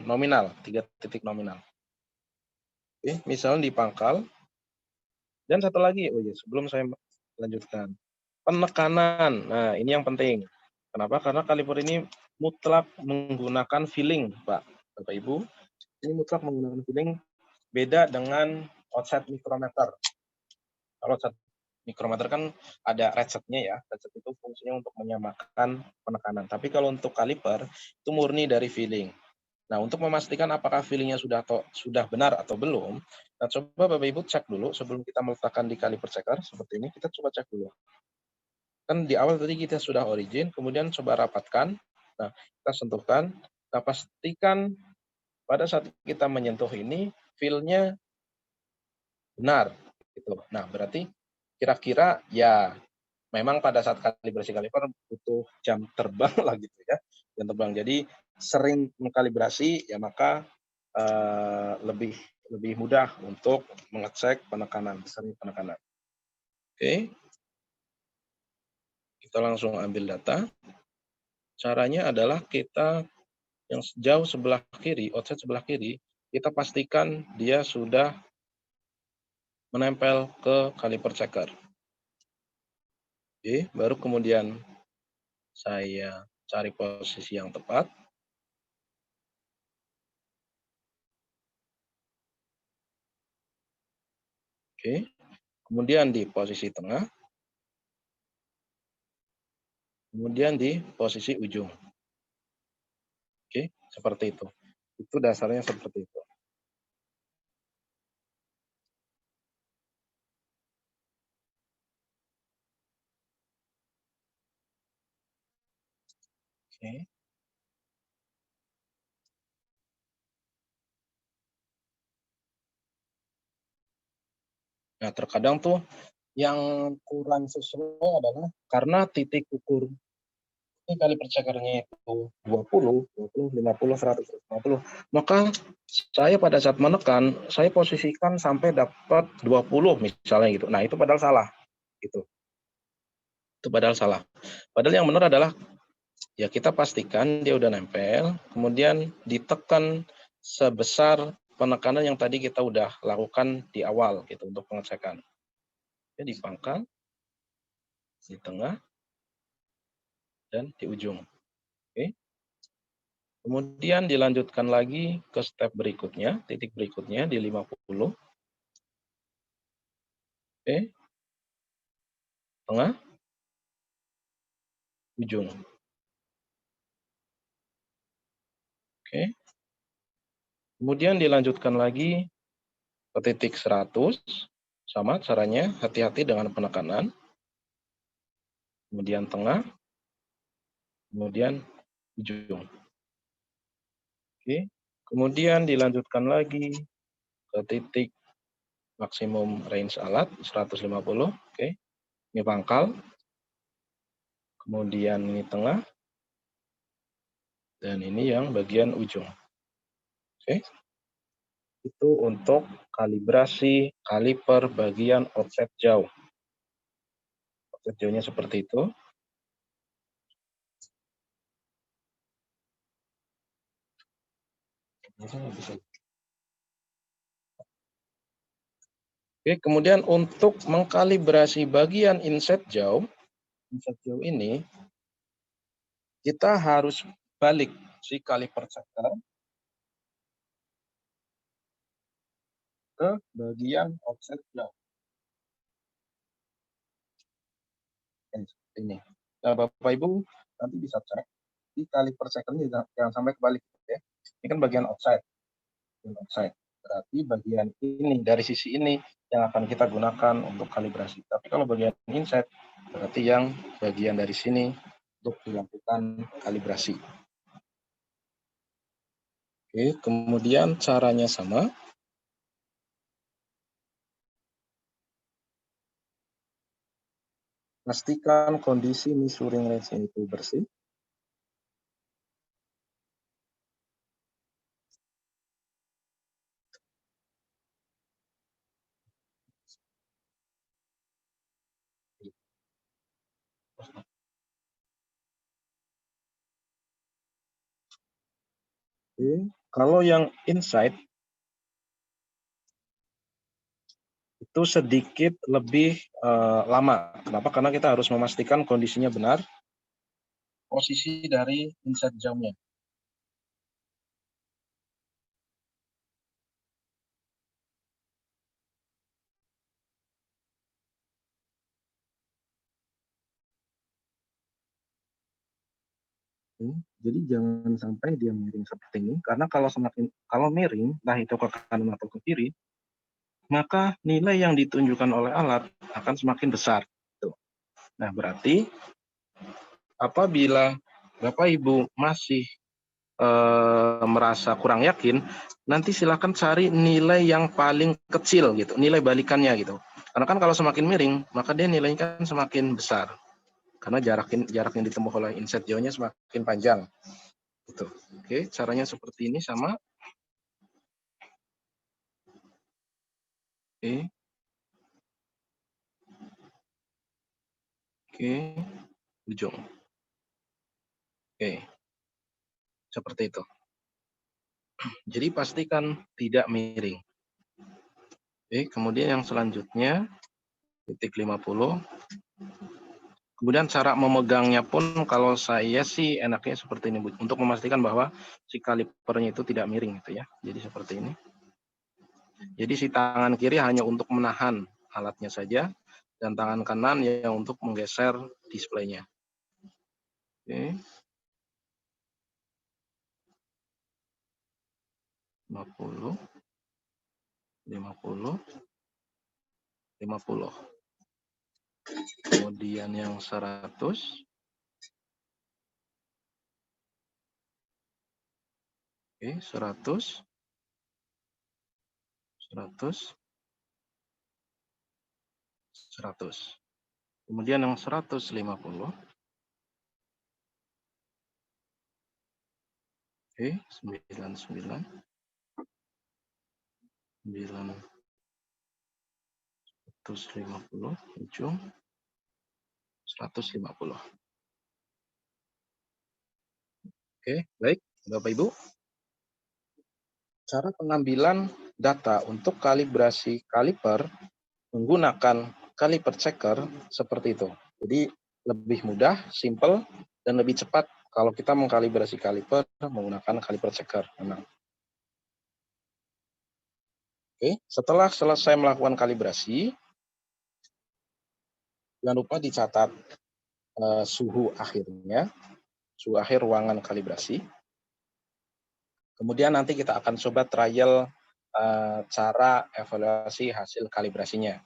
nominal, 3 titik nominal. Oke, misalnya di pangkal. Dan satu lagi, oh ya, sebelum saya lanjutkan. Penekanan. Nah, ini yang penting. Kenapa? Karena kaliper ini mutlak menggunakan feeling, Pak. Bapak Ibu. Ini mutlak menggunakan feeling, beda dengan offset micrometer. Kalau offset micrometer kan ada ratchetnya ya. Ratchet itu fungsinya untuk menyamakan penekanan. Tapi kalau untuk kaliper, itu murni dari feeling. Nah, untuk memastikan apakah feeling-nya sudah benar atau belum, nah coba Bapak Ibu cek dulu sebelum kita meletakkan di kaliper checker seperti ini, kita coba cek dulu. Kan di awal tadi kita sudah origin, kemudian coba rapatkan. Nah, kita sentuhkan, kita pastikan pada saat kita menyentuh ini feel-nya benar gitu. Nah, berarti kira-kira ya memang pada saat kalibrasi kaliper butuh jam terbang lah gitu ya. Jam terbang. Jadi sering mengkalibrasi ya maka lebih mudah untuk mengecek penekanan, sering penekanan. Oke. Kita langsung ambil data. Caranya adalah kita yang jauh sebelah kiri, offset sebelah kiri, kita pastikan dia sudah menempel ke kaliper checker. Oke, baru kemudian saya cari posisi yang tepat. Oke, kemudian di posisi tengah, kemudian di posisi ujung. Oke, seperti itu. Itu dasarnya seperti itu. Oke. Nah, terkadang tuh yang kurang sesuai adalah karena titik ukur ini kali percakarannya itu 20, 20, 50, 100, 150. Maka saya pada saat menekan, saya posisikan sampai dapat 20 misalnya gitu. Nah, itu padahal salah gitu. Itu padahal salah. Padahal yang benar adalah ya kita pastikan dia udah nempel, kemudian ditekan sebesar penekanan yang tadi kita udah lakukan di awal gitu untuk pengecekan. Jadi di pangkal, di tengah, dan di ujung. Oke. Kemudian dilanjutkan lagi ke step berikutnya, titik berikutnya di 50. Oke. Tengah, ujung. Oke. Kemudian dilanjutkan lagi ke titik 100. Sama caranya, hati-hati dengan penekanan. Kemudian tengah, kemudian ujung. Oke. Kemudian dilanjutkan lagi ke titik maksimum range alat 150. Oke. Ini pangkal. Kemudian ini tengah. Dan ini yang bagian ujung. Oke. Itu untuk kalibrasi kaliper bagian offset jauh. Offset jauhnya seperti itu. Oke, kemudian untuk mengkalibrasi bagian inset jauh ini kita harus balik si kaliper checker ke bagian offset jauh. Ini. Nah, Bapak Ibu nanti bisa cek di kaliper checkernya jangan sampai kebalik ya. Ini kan bagian offset. Berarti bagian ini dari sisi ini yang akan kita gunakan untuk kalibrasi. Tapi kalau bagian inset berarti yang bagian dari sini untuk dilakukan kalibrasi. Oke, kemudian caranya sama. Pastikan kondisi measuring range itu bersih. Oke. Kalau yang inside itu sedikit lebih lama. Kenapa? Karena kita harus memastikan kondisinya benar, posisi dari inside jamnya. Jadi jangan sampai dia miring seperti ini, karena kalau miring, entah itu ke kanan atau ke kiri, maka nilai yang ditunjukkan oleh alat akan semakin besar. Nah, berarti apabila Bapak Ibu masih merasa kurang yakin, nanti silakan cari nilai yang paling kecil gitu, nilai balikannya gitu. Karena kan kalau semakin miring, maka dia nilainya kan semakin besar. Karena jarak yang ditempuh oleh inset jauhnya semakin panjang. Gitu. Oke, caranya seperti ini sama. Oke. Oke. Ujung. Oke. Seperti itu. Jadi pastikan tidak miring. Oke, kemudian yang selanjutnya titik 50. Kemudian cara memegangnya pun kalau saya sih enaknya seperti ini, Bu, untuk memastikan bahwa si kalipernya itu tidak miring gitu ya. Jadi seperti ini. Jadi si tangan kiri hanya untuk menahan alatnya saja dan tangan kanan yang untuk menggeser displaynya. Oke. 50, 50, 50. Kemudian yang 100. Oke, 100, 100, 100. Kemudian yang 150. Oke, 99, 950, ujung 150. Oke, baik, Bapak Ibu. Cara pengambilan data untuk kalibrasi kaliper menggunakan kaliper checker seperti itu. Jadi lebih mudah, simple, dan lebih cepat kalau kita mengkalibrasi kaliper menggunakan kaliper checker. Memang. Oke, setelah selesai melakukan kalibrasi, jangan lupa dicatat suhu akhirnya, suhu akhir ruangan kalibrasi. Kemudian nanti kita akan coba trial cara evaluasi hasil kalibrasinya.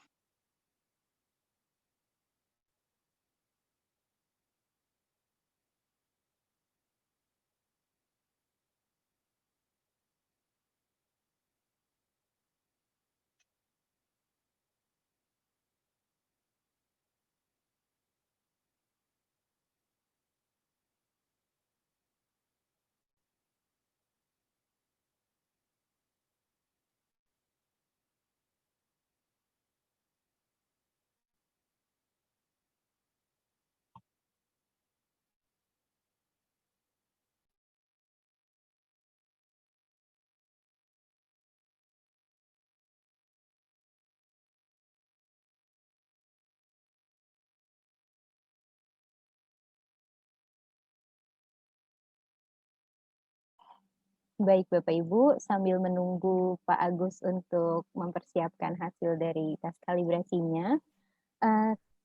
Baik Bapak Ibu, sambil menunggu Pak Agus untuk mempersiapkan hasil dari tes kalibrasinya,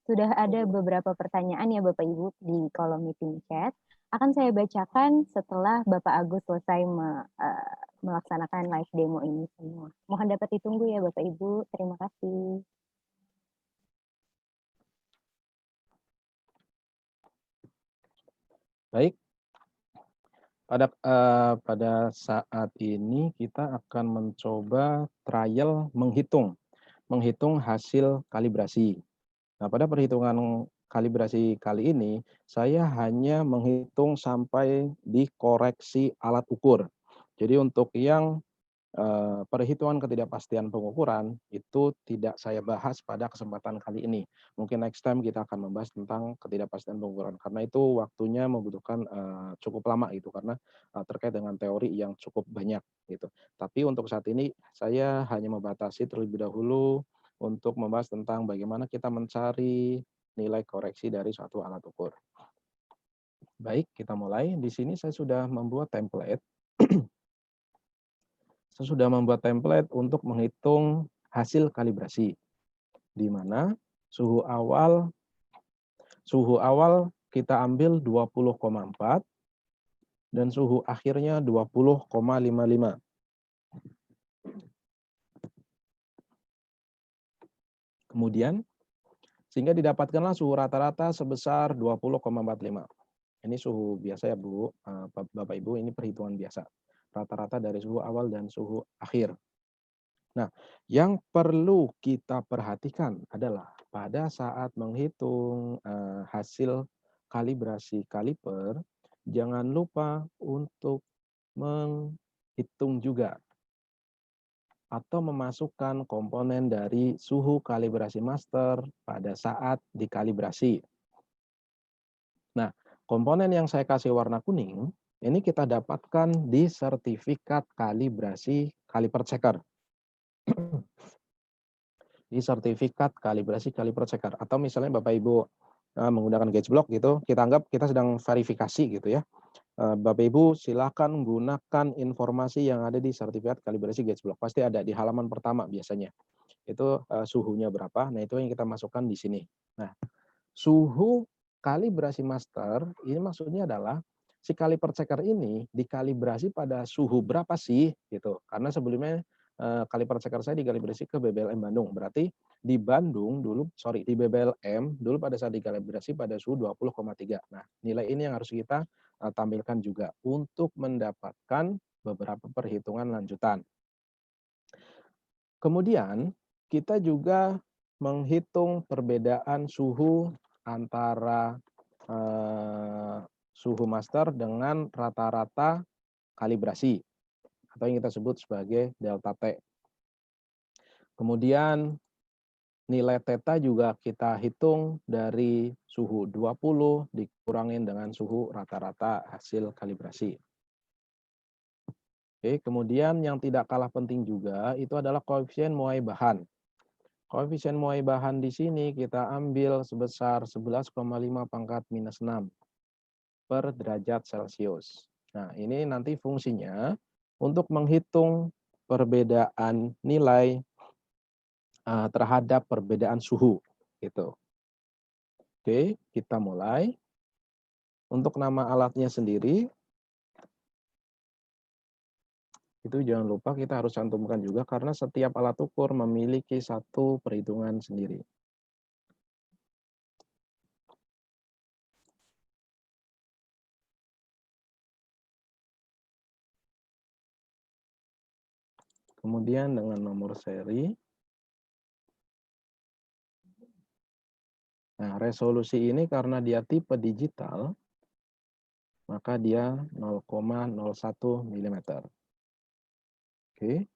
sudah ada beberapa pertanyaan ya Bapak Ibu di kolom meeting chat. Akan saya bacakan setelah Bapak Agus selesai melaksanakan live demo ini semua. Mohon dapat ditunggu ya Bapak Ibu. Terima kasih. Baik, pada saat ini kita akan mencoba trial menghitung hasil kalibrasi. Nah, pada perhitungan kalibrasi kali ini, saya hanya menghitung sampai di koreksi alat ukur. Jadi untuk yang perhitungan ketidakpastian pengukuran itu tidak saya bahas pada kesempatan kali ini. Mungkin next time kita akan membahas tentang ketidakpastian pengukuran karena itu waktunya membutuhkan cukup lama gitu karena terkait dengan teori yang cukup banyak gitu. Tapi untuk saat ini saya hanya membatasi terlebih dahulu untuk membahas tentang bagaimana kita mencari nilai koreksi dari suatu alat ukur. Baik, kita mulai. Di sini saya sudah membuat template. Saya sudah membuat template untuk menghitung hasil kalibrasi, di mana suhu awal kita ambil 20,4 dan suhu akhirnya 20,55. Kemudian, sehingga didapatkanlah suhu rata-rata sebesar 20,45. Ini suhu biasa ya Bu, Bapak Ibu, ini perhitungan biasa. Rata-rata dari suhu awal dan suhu akhir. Nah, yang perlu kita perhatikan adalah pada saat menghitung hasil kalibrasi kaliper, jangan lupa untuk menghitung juga atau memasukkan komponen dari suhu kalibrasi master pada saat dikalibrasi. Nah, komponen yang saya kasih warna kuning, ini kita dapatkan di sertifikat kalibrasi kaliper checker. di sertifikat kalibrasi kaliper checker. Atau misalnya Bapak Ibu menggunakan gauge block gitu, kita anggap kita sedang verifikasi gitu ya. Bapak Ibu silakan gunakan informasi yang ada di sertifikat kalibrasi gauge block. Pasti ada di halaman pertama biasanya. Itu suhunya berapa, nah itu yang kita masukkan di sini. Nah, suhu kalibrasi master ini maksudnya adalah si kaliper checker ini dikalibrasi pada suhu berapa sih gitu. Karena sebelumnya kaliper checker saya dikalibrasi ke BBLM Bandung. Berarti di Bandung dulu, di BBLM dulu pada saat dikalibrasi pada suhu 20,3. Nah, nilai ini yang harus kita tampilkan juga untuk mendapatkan beberapa perhitungan lanjutan. Kemudian kita juga menghitung perbedaan suhu antara suhu master dengan rata-rata kalibrasi atau yang kita sebut sebagai delta T. Kemudian nilai theta juga kita hitung dari suhu 20 dikurangin dengan suhu rata-rata hasil kalibrasi. Oke, kemudian yang tidak kalah penting juga itu adalah koefisien muai bahan. Koefisien muai bahan di sini kita ambil sebesar 11,5 pangkat minus 6 per derajat Celcius. Nah, ini nanti fungsinya untuk menghitung perbedaan nilai terhadap perbedaan suhu. Gitu. Oke, kita mulai. Untuk nama alatnya sendiri, itu jangan lupa kita harus cantumkan juga karena setiap alat ukur memiliki satu perhitungan sendiri. Kemudian dengan nomor seri. Nah, resolusi ini karena dia tipe digital, maka dia 0,01 mm. Oke.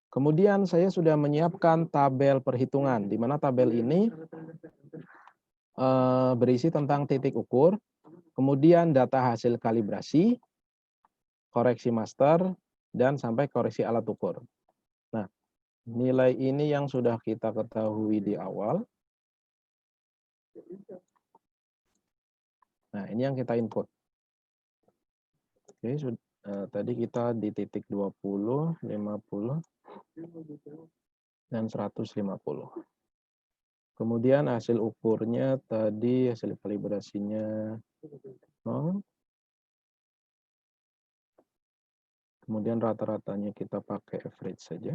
Kemudian saya sudah menyiapkan tabel perhitungan, di mana tabel ini berisi tentang titik ukur, kemudian data hasil kalibrasi, koreksi master, dan sampai koreksi alat ukur. Nah, nilai ini yang sudah kita ketahui di awal. Nah, ini yang kita input. Oke, tadi kita di titik 20, 50, dan 150. Kemudian hasil ukurnya tadi, hasil kalibrasinya 0. Kemudian rata-ratanya kita pakai average saja.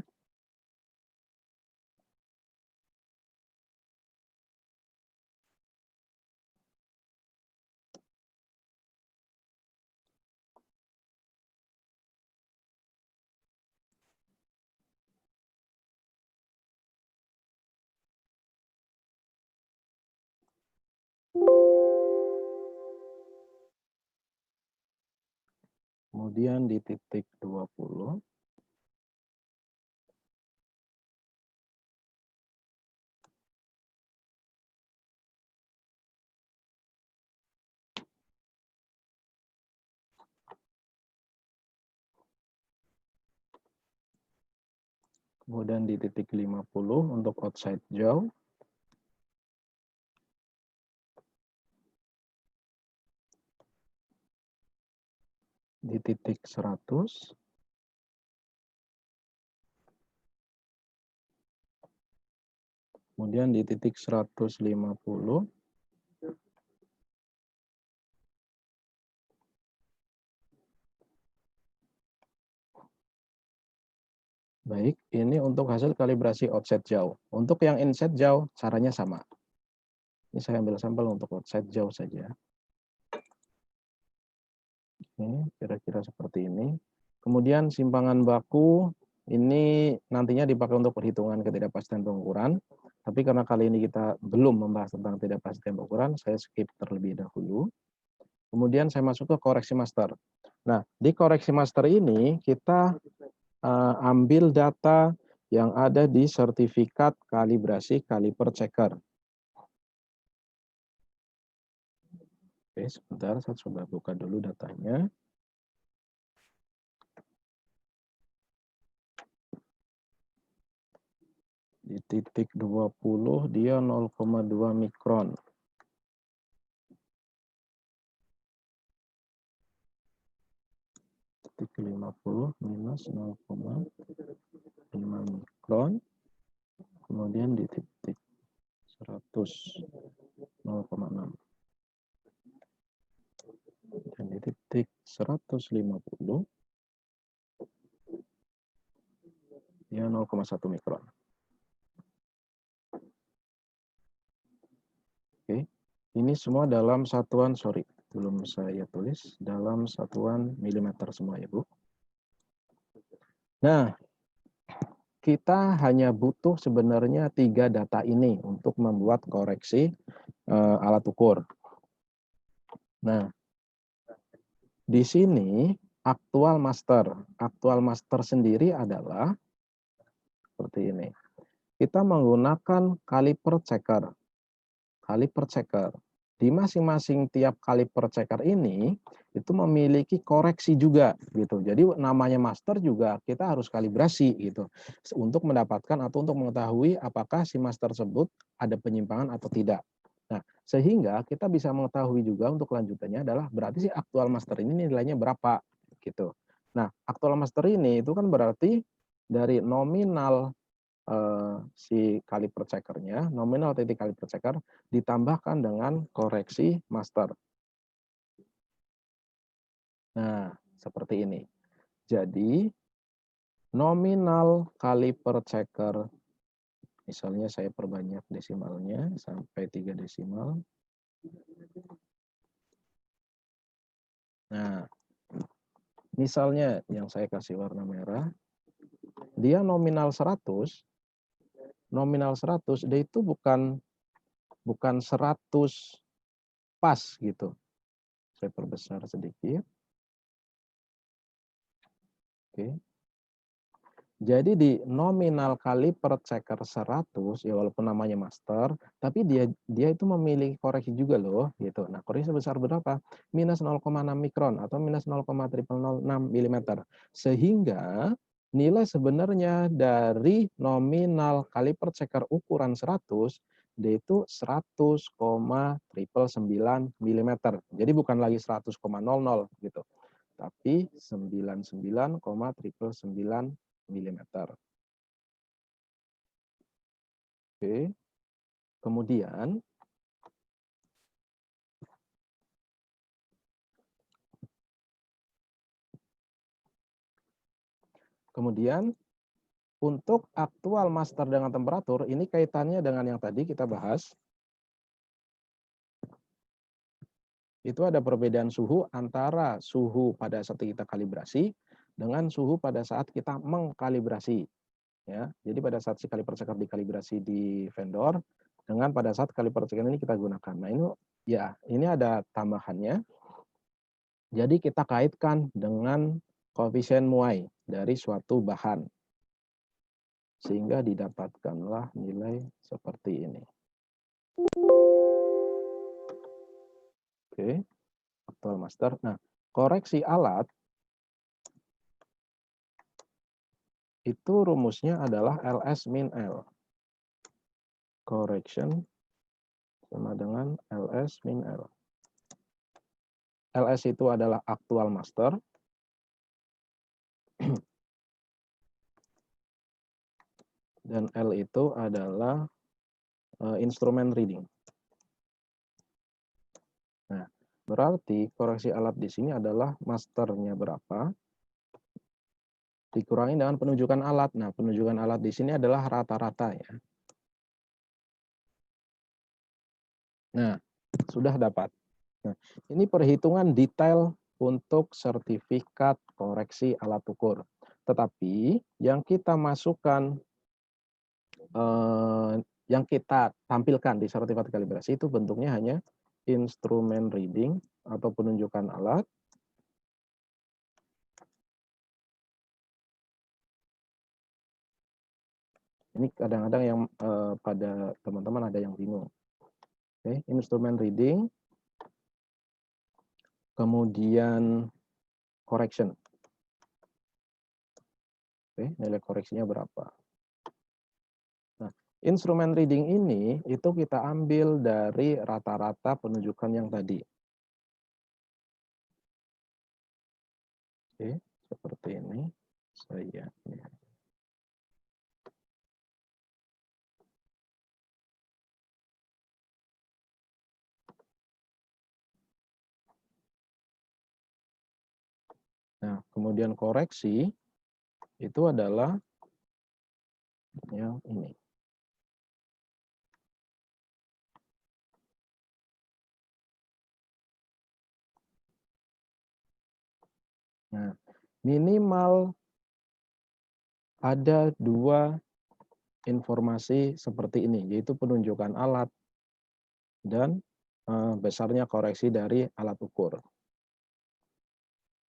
Kemudian di titik 20. Kemudian di titik 50 untuk outside jauh. Di titik 100. Kemudian di titik 150. Baik, ini untuk hasil kalibrasi offset jauh. Untuk yang inset jauh, caranya sama. Ini saya ambil sampel untuk offset jauh saja. Oke, kira-kira seperti ini. Kemudian simpangan baku, ini nantinya dipakai untuk perhitungan ketidakpastian pengukuran. Tapi karena kali ini kita belum membahas tentang ketidakpastian pengukuran, saya skip terlebih dahulu. Kemudian saya masuk ke koreksi master. Nah, di koreksi master ini kita ambil data yang ada di sertifikat kalibrasi kaliper checker. Oke, sebentar saya coba buka dulu datanya. Di titik 20 dia 0,2 mikron. Titik 50 minus 0,5 mikron. Kemudian di titik 100 0,6. Dan di titik 150 dia 0,1 mikron. Oke. Ini semua dalam satuan, belum saya tulis, dalam satuan milimeter semua ya Bu. Nah, kita hanya butuh sebenarnya 3 data ini untuk membuat koreksi alat ukur. Nah, di sini aktual master. Aktual master sendiri adalah seperti ini. Kita menggunakan kaliper checker. Kaliper checker. Di masing-masing tiap kaliper checker ini itu memiliki koreksi juga gitu. Jadi namanya master juga kita harus kalibrasi gitu untuk mendapatkan atau untuk mengetahui apakah si master tersebut ada penyimpangan atau tidak. Nah, sehingga kita bisa mengetahui juga untuk lanjutannya adalah berarti si aktual master ini nilainya berapa gitu. Nah, aktual master ini itu kan berarti dari nominal si kaliper checkernya, nominal titik kaliper checker ditambahkan dengan koreksi master. Nah, seperti ini. Jadi, nominal kaliper checker, misalnya saya perbanyak desimalnya sampai 3 desimal. Nah, misalnya yang saya kasih warna merah, dia nominal 100, dia itu bukan 100 pas gitu. Saya perbesar sedikit. Oke. Jadi di nominal kaliper checker 100 ya walaupun namanya master, tapi dia itu memiliki koreksi juga loh gitu. Nah, koreksi sebesar berapa? Minus 0,6 mikron atau minus 0,0006 mm. Sehingga nilai sebenarnya dari nominal kaliper checker ukuran 100 dia itu 100,999 mm. Jadi bukan lagi 100,00 gitu. Tapi 99,999 milimeter. Oke. Kemudian untuk aktual master dengan temperatur ini kaitannya dengan yang tadi kita bahas. Itu ada perbedaan suhu antara suhu pada saat kita kalibrasi dengan suhu pada saat kita mengkalibrasi. Ya, jadi pada saat si kaliper checker dikalibrasi di vendor dengan pada saat kaliper checker ini kita gunakan. Nah, ini ada tambahannya. Jadi kita kaitkan dengan koefisien muai dari suatu bahan. Sehingga didapatkanlah nilai seperti ini. Oke, aktual master. Nah, koreksi alat itu rumusnya adalah LS min L. Correction sama dengan LS min L. LS itu adalah aktual master. Dan L itu adalah instrumen reading. Nah, berarti koreksi alat di sini adalah masternya berapa dikurangi dengan penunjukan alat. Nah, penunjukan alat di sini adalah rata-rata ya. Nah, sudah dapat. Nah, ini perhitungan detail untuk sertifikat koreksi alat ukur. Tetapi yang kita masukkan, yang kita tampilkan di sertifikat kalibrasi itu bentuknya hanya instrumen reading atau penunjukan alat. Ini kadang-kadang yang pada teman-teman ada yang bingung. Oke, instrumen reading, kemudian correction. Oke, nilai koreksinya berapa? Nah, Instrumen reading ini itu kita ambil dari rata-rata penunjukan yang tadi. Oke, seperti ini. Saya ini. Nah, kemudian koreksi itu adalah yang ini. Nah, minimal ada 2 informasi seperti ini, yaitu penunjukan alat dan besarnya koreksi dari alat ukur.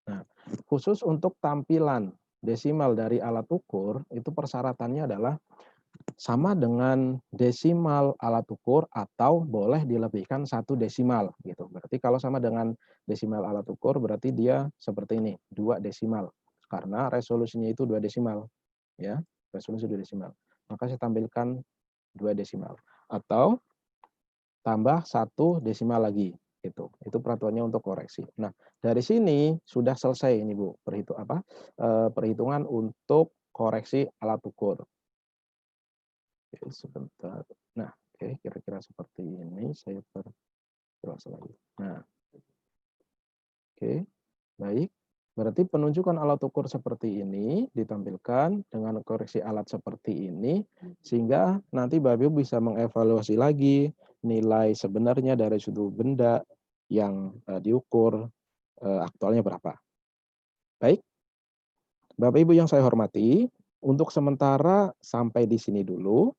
Nah, khusus untuk tampilan desimal dari alat ukur, itu persyaratannya adalah sama dengan desimal alat ukur atau boleh dilebihkan 1 desimal gitu. Berarti kalau sama dengan desimal alat ukur berarti dia seperti ini, 2 desimal. Karena resolusinya itu 2 desimal, ya. Resolusi 2 desimal. Maka saya tampilkan 2 desimal atau tambah 1 desimal lagi gitu. Itu peraturannya untuk koreksi. Nah, dari sini sudah selesai ini Bu, perhitungan untuk koreksi alat ukur. Oke, sebentar. Nah, oke, kira-kira seperti ini saya perjelas lagi. Nah, oke, baik. Berarti penunjukan alat ukur seperti ini ditampilkan dengan koreksi alat seperti ini, sehingga nanti Bapak Ibu bisa mengevaluasi lagi nilai sebenarnya dari suatu benda yang diukur aktualnya berapa. Baik, Bapak Ibu yang saya hormati, untuk sementara sampai di sini dulu.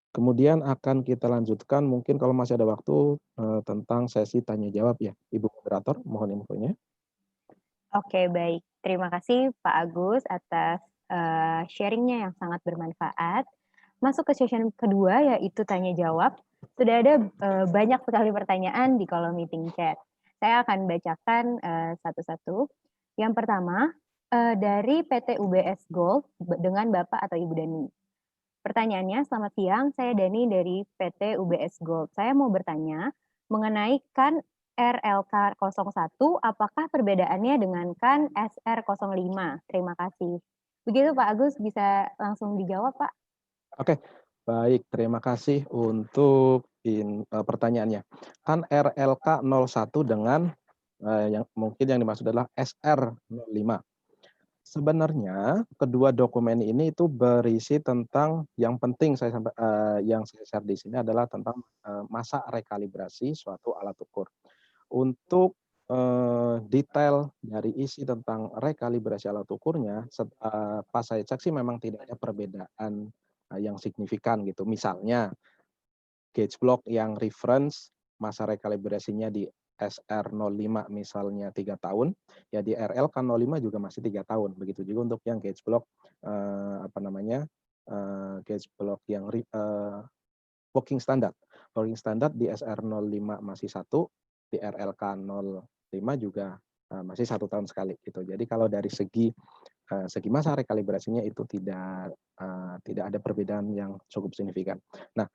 Kemudian akan kita lanjutkan mungkin kalau masih ada waktu, tentang sesi tanya jawab ya, Ibu moderator, mohon infonya. Oke, baik. Terima kasih Pak Agus atas sharing-nya yang sangat bermanfaat. Masuk ke session kedua yaitu tanya jawab. Sudah ada banyak sekali pertanyaan di kolom meeting chat. Saya akan bacakan satu-satu. Yang pertama, dari PT UBS Gold dengan Bapak atau Ibu Dani. Pertanyaannya, selamat siang, saya Dani dari PT UBS Gold. Saya mau bertanya mengenai KAN RLK 01, apakah perbedaannya dengan KAN SR05? Terima kasih. Begitu Pak Agus, bisa langsung dijawab Pak? Oke, baik, terima kasih untuk pertanyaannya. Kan RLK 01 dengan yang mungkin yang dimaksud adalah SR05. Sebenarnya kedua dokumen ini itu berisi tentang yang penting yang saya share di sini adalah tentang masa rekalibrasi suatu alat ukur. Untuk detail dari isi tentang rekalibrasi alat ukurnya, pas saya cek sih memang tidak ada perbedaan yang signifikan gitu. Misalnya gauge block yang reference masa rekalibrasinya di SR05 misalnya 3 tahun, ya di RLK05 juga masih 3 tahun. Begitu juga untuk yang gauge block gauge block yang working standard. Working standard di SR05 masih 1, di RLK05 juga masih 1 tahun sekali gitu. Jadi kalau dari segi masa rekalibrasinya itu tidak ada perbedaan yang cukup signifikan. Nah,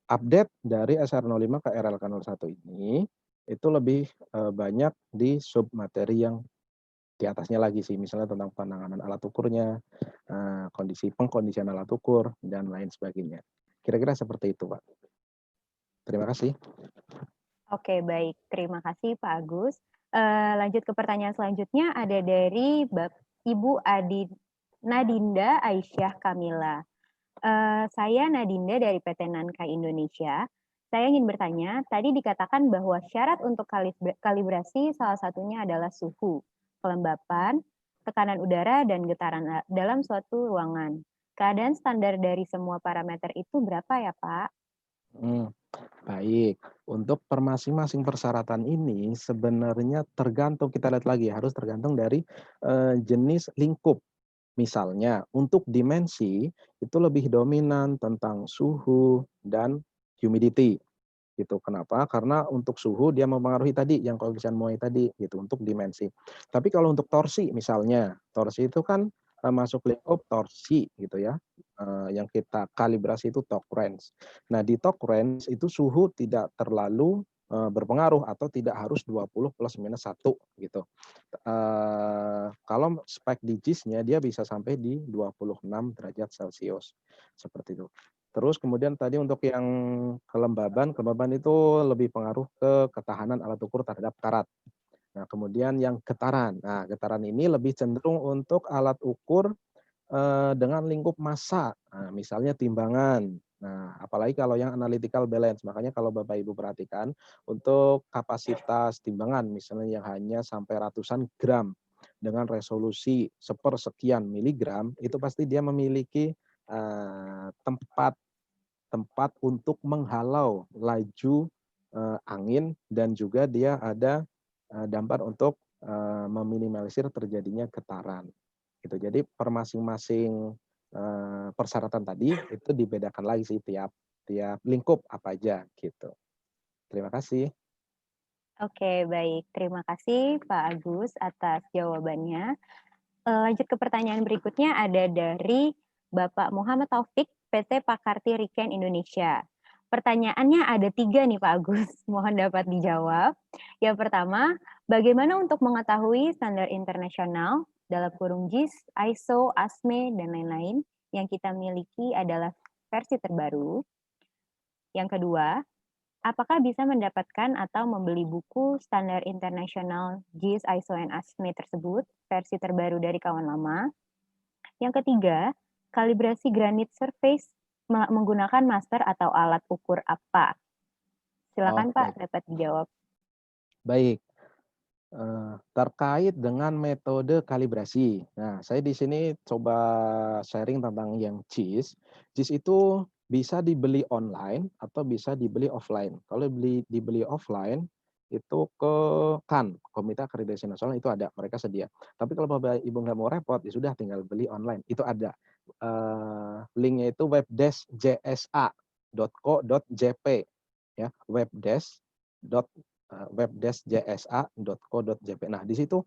update dari SR05 ke RLK01 ini itu lebih banyak di sub materi yang di atasnya lagi sih, misalnya tentang penanganan alat ukurnya, pengkondisian alat ukur, dan lain sebagainya. Kira-kira seperti itu, Pak. Terima kasih. Oke, baik. Terima kasih Pak Agus. Lanjut ke pertanyaan selanjutnya ada dari Ibu Nadinda Aisyah Kamila. Saya Nadinda dari PT Nankai Indonesia. Saya ingin bertanya, tadi dikatakan bahwa syarat untuk kalibrasi salah satunya adalah suhu, kelembapan, tekanan udara, dan getaran dalam suatu ruangan. Keadaan standar dari semua parameter itu berapa ya, Pak? Baik, untuk masing-masing persyaratan ini sebenarnya tergantung, kita lihat lagi, harus tergantung dari jenis lingkup. Misalnya untuk dimensi itu lebih dominan tentang suhu dan humidity gitu. Kenapa? Karena untuk suhu dia mempengaruhi tadi yang koefisien Moe tadi gitu untuk dimensi. Tapi kalau untuk torsi misalnya, torsi itu kan masuk lingkup torsi gitu ya. yang kita kalibrasi itu torque wrench. Nah, di torque wrench itu suhu tidak terlalu berpengaruh atau tidak harus 20 plus minus 1 gitu. Kalau spek di JIS-nya dia bisa sampai di 26 derajat Celcius seperti itu. Terus kemudian tadi untuk yang kelembaban itu lebih pengaruh ke ketahanan alat ukur terhadap karat. Nah, kemudian yang getaran. Nah, getaran ini lebih cenderung untuk alat ukur dengan lingkup massa, nah, misalnya timbangan. Nah, apalagi kalau yang analytical balance, makanya kalau Bapak Ibu perhatikan untuk kapasitas timbangan misalnya yang hanya sampai ratusan gram dengan resolusi sepersekian miligram, itu pasti dia memiliki tempat untuk menghalau laju angin dan juga dia ada dampak untuk meminimalisir terjadinya getaran. Gitu. Jadi per masing-masing persyaratan tadi itu dibedakan lagi sih tiap lingkup apa aja gitu. Terima kasih. Oke, baik. Terima kasih Pak Agus atas jawabannya. Lanjut ke pertanyaan berikutnya ada dari Bapak Muhammad Taufik, PT Pakarti Riken Indonesia. Pertanyaannya ada 3 nih Pak Agus, mohon dapat dijawab. Yang pertama, bagaimana untuk mengetahui standar internasional dalam kurung JIS, ISO, ASME, dan lain-lain yang kita miliki adalah versi terbaru? Yang kedua, apakah bisa mendapatkan atau membeli buku standar internasional JIS, ISO, dan ASME tersebut, versi terbaru dari kawan lama? Yang ketiga, kalibrasi granit surface menggunakan master atau alat ukur apa? Oh, Silakan Pak, baik. dapat dijawab. Baik. Terkait dengan metode kalibrasi. Nah, saya di sini coba sharing tentang yang JIS. JIS itu bisa dibeli online atau bisa dibeli offline. Kalau dibeli offline itu ke KAN, Komite Akreditasi Nasional itu ada, mereka sedia. Tapi kalau Bapak Ibu nggak mau repot, ya sudah tinggal beli online. Itu ada. Linknya itu webdesk.jsa.co.jp ya, webdesk.jsa.co.jp. Nah, di situ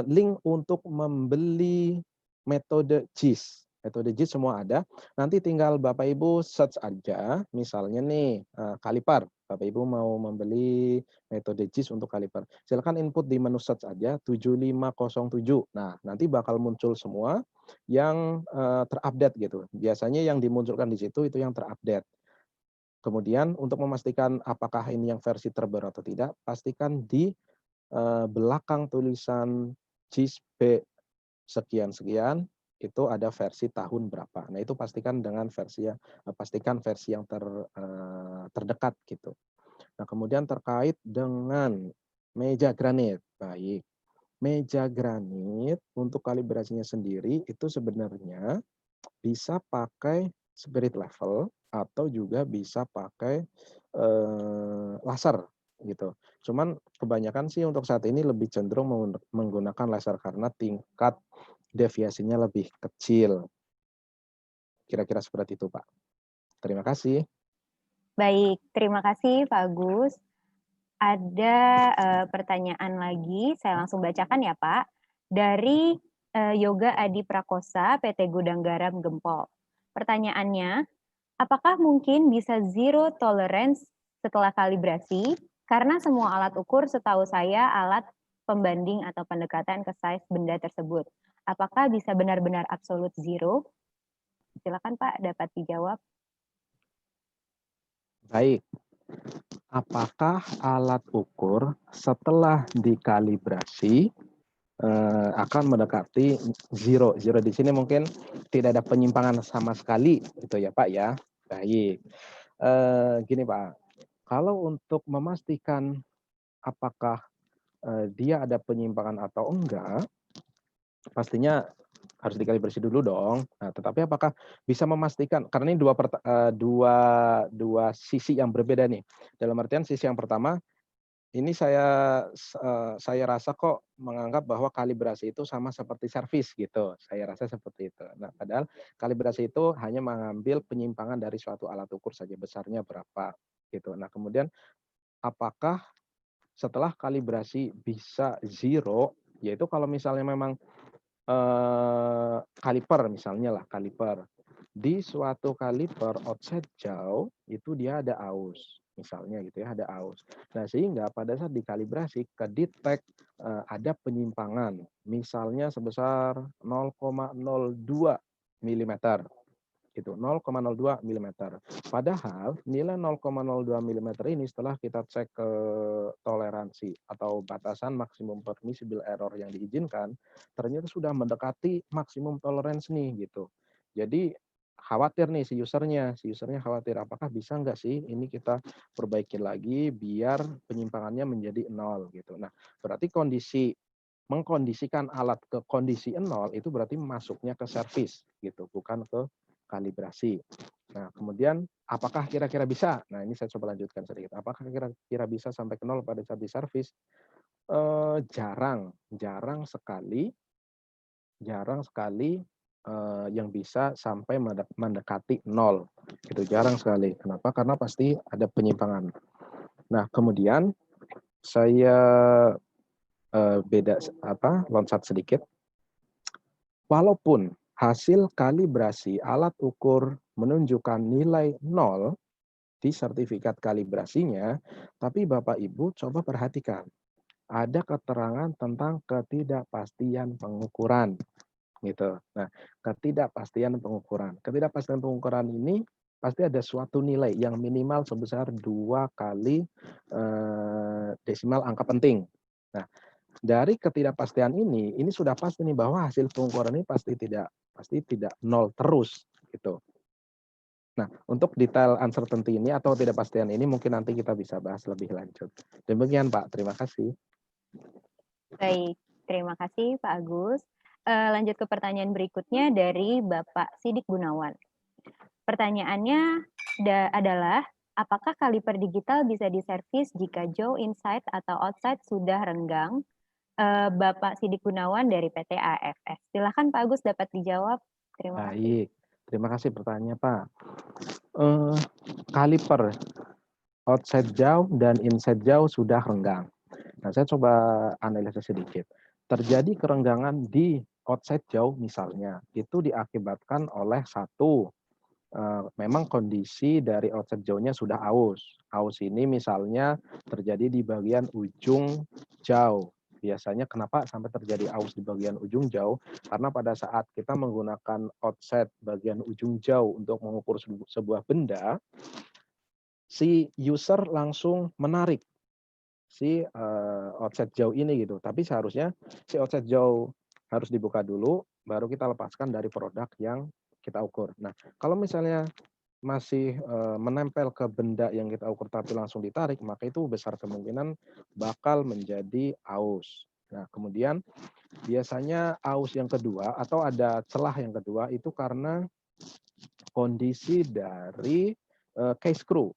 link untuk membeli metode JIS. Metode JIS semua ada. Nanti tinggal Bapak Ibu search aja, misalnya nih kaliper. Bapak Ibu mau membeli metode JIS untuk kaliper. Silakan input di menu search aja 7507. Nah, nanti bakal muncul semua yang terupdate gitu. Biasanya yang dimunculkan di situ itu yang terupdate. Kemudian untuk memastikan apakah ini yang versi terbaru atau tidak, pastikan di belakang tulisan JIS B sekian-sekian itu ada versi tahun berapa. Nah, itu pastikan dengan versi yang terdekat gitu. Nah, kemudian terkait dengan meja granit. Baik. Meja granit untuk kalibrasinya sendiri itu sebenarnya bisa pakai spirit level atau juga bisa pakai laser gitu. Cuman kebanyakan sih untuk saat ini lebih cenderung menggunakan laser karena tingkat deviasinya lebih kecil. Kira-kira seperti itu, Pak. Terima kasih. Baik, terima kasih Pak Agus. Ada pertanyaan lagi, saya langsung bacakan ya Pak. Dari Yoga Adi Prakosa, PT Gudang Garam Gempol. Pertanyaannya, apakah mungkin bisa zero tolerance setelah kalibrasi? Karena semua alat ukur setahu saya alat pembanding atau pendekatan ke size benda tersebut. Apakah bisa benar-benar absolute zero? Silakan Pak, dapat dijawab. Baik. Apakah alat ukur setelah dikalibrasi akan mendekati zero. Zero di sini mungkin tidak ada penyimpangan sama sekali, gitu ya Pak ya. Baik. Gini Pak, kalau untuk memastikan apakah dia ada penyimpangan atau enggak, pastinya harus dikalibrasi dulu dong. Nah, tetapi apakah bisa memastikan karena ini dua sisi yang berbeda nih. Dalam artian sisi yang pertama, ini saya rasa kok menganggap bahwa kalibrasi itu sama seperti servis gitu, saya rasa seperti itu. Nah, padahal kalibrasi itu hanya mengambil penyimpangan dari suatu alat ukur saja, besarnya berapa gitu. Nah, kemudian apakah setelah kalibrasi bisa zero, yaitu kalau misalnya memang kaliper misalnya lah, kaliper. di suatu kaliper offset jauh itu dia ada aus, misalnya gitu ya, ada aus. Nah, sehingga pada saat dikalibrasi kedetek ada penyimpangan, misalnya sebesar 0,02 milimeter gitu, 0,02 milimeter. Padahal nilai 0,02 milimeter ini setelah kita cek ke toleransi atau batasan maksimum permissible error yang diizinkan, ternyata sudah mendekati maksimum tolerance nih gitu. Jadi khawatir nih si usernya khawatir apakah bisa nggak sih ini kita perbaiki lagi biar penyimpangannya menjadi 0 gitu. Nah, berarti mengkondisikan alat ke kondisi 0 itu berarti masuknya ke servis gitu, bukan ke kalibrasi. Nah, kemudian apakah kira-kira bisa? Nah, ini saya coba lanjutkan sedikit. Apakah kira-kira bisa sampai ke 0 pada saat diservis? Jarang, jarang sekali yang bisa sampai mendekati 0. Itu jarang sekali. Kenapa? Karena pasti ada penyimpangan. Nah, kemudian saya loncat sedikit. Walaupun hasil kalibrasi alat ukur menunjukkan nilai 0 di sertifikat kalibrasinya, tapi Bapak Ibu coba perhatikan, ada keterangan tentang ketidakpastian pengukuran gitu. Nah, ketidakpastian pengukuran. Ketidakpastian pengukuran ini pasti ada suatu nilai yang minimal sebesar 2 kali desimal angka penting. Nah, dari ketidakpastian ini sudah pasti nih bahwa hasil pengukuran ini pasti tidak 0 terus gitu. Nah, untuk detail uncertainty ini atau ketidakpastian ini mungkin nanti kita bisa bahas lebih lanjut. Demikian Pak, terima kasih. Baik, terima kasih Pak Agus. Lanjut ke pertanyaan berikutnya dari Bapak Sidik Gunawan. Pertanyaannya adalah, apakah kaliper digital bisa diservis jika jaw inside atau outside sudah renggang? Bapak Sidik Gunawan dari PT AFS. Silakan Pak Agus dapat dijawab. Terima kasih. Baik, terima kasih pertanyaannya Pak. Kaliper outside jauh dan inside jauh sudah renggang. Nah, saya coba analisis sedikit. Terjadi kerenggangan di outside jauh misalnya, itu diakibatkan oleh satu, memang kondisi dari outside jauhnya sudah aus. Aus ini misalnya terjadi di bagian ujung jauh. Biasanya kenapa sampai terjadi aus di bagian ujung jauh? Karena pada saat kita menggunakan offset bagian ujung jauh untuk mengukur sebuah benda, si user langsung menarik si offset jauh ini gitu. Tapi seharusnya si offset jauh harus dibuka dulu, baru kita lepaskan dari produk yang kita ukur. Nah, kalau misalnya masih menempel ke benda yang kita ukur tapi langsung ditarik, maka itu besar kemungkinan bakal menjadi aus. Nah, kemudian biasanya aus yang kedua atau ada celah yang kedua itu karena kondisi dari case screw.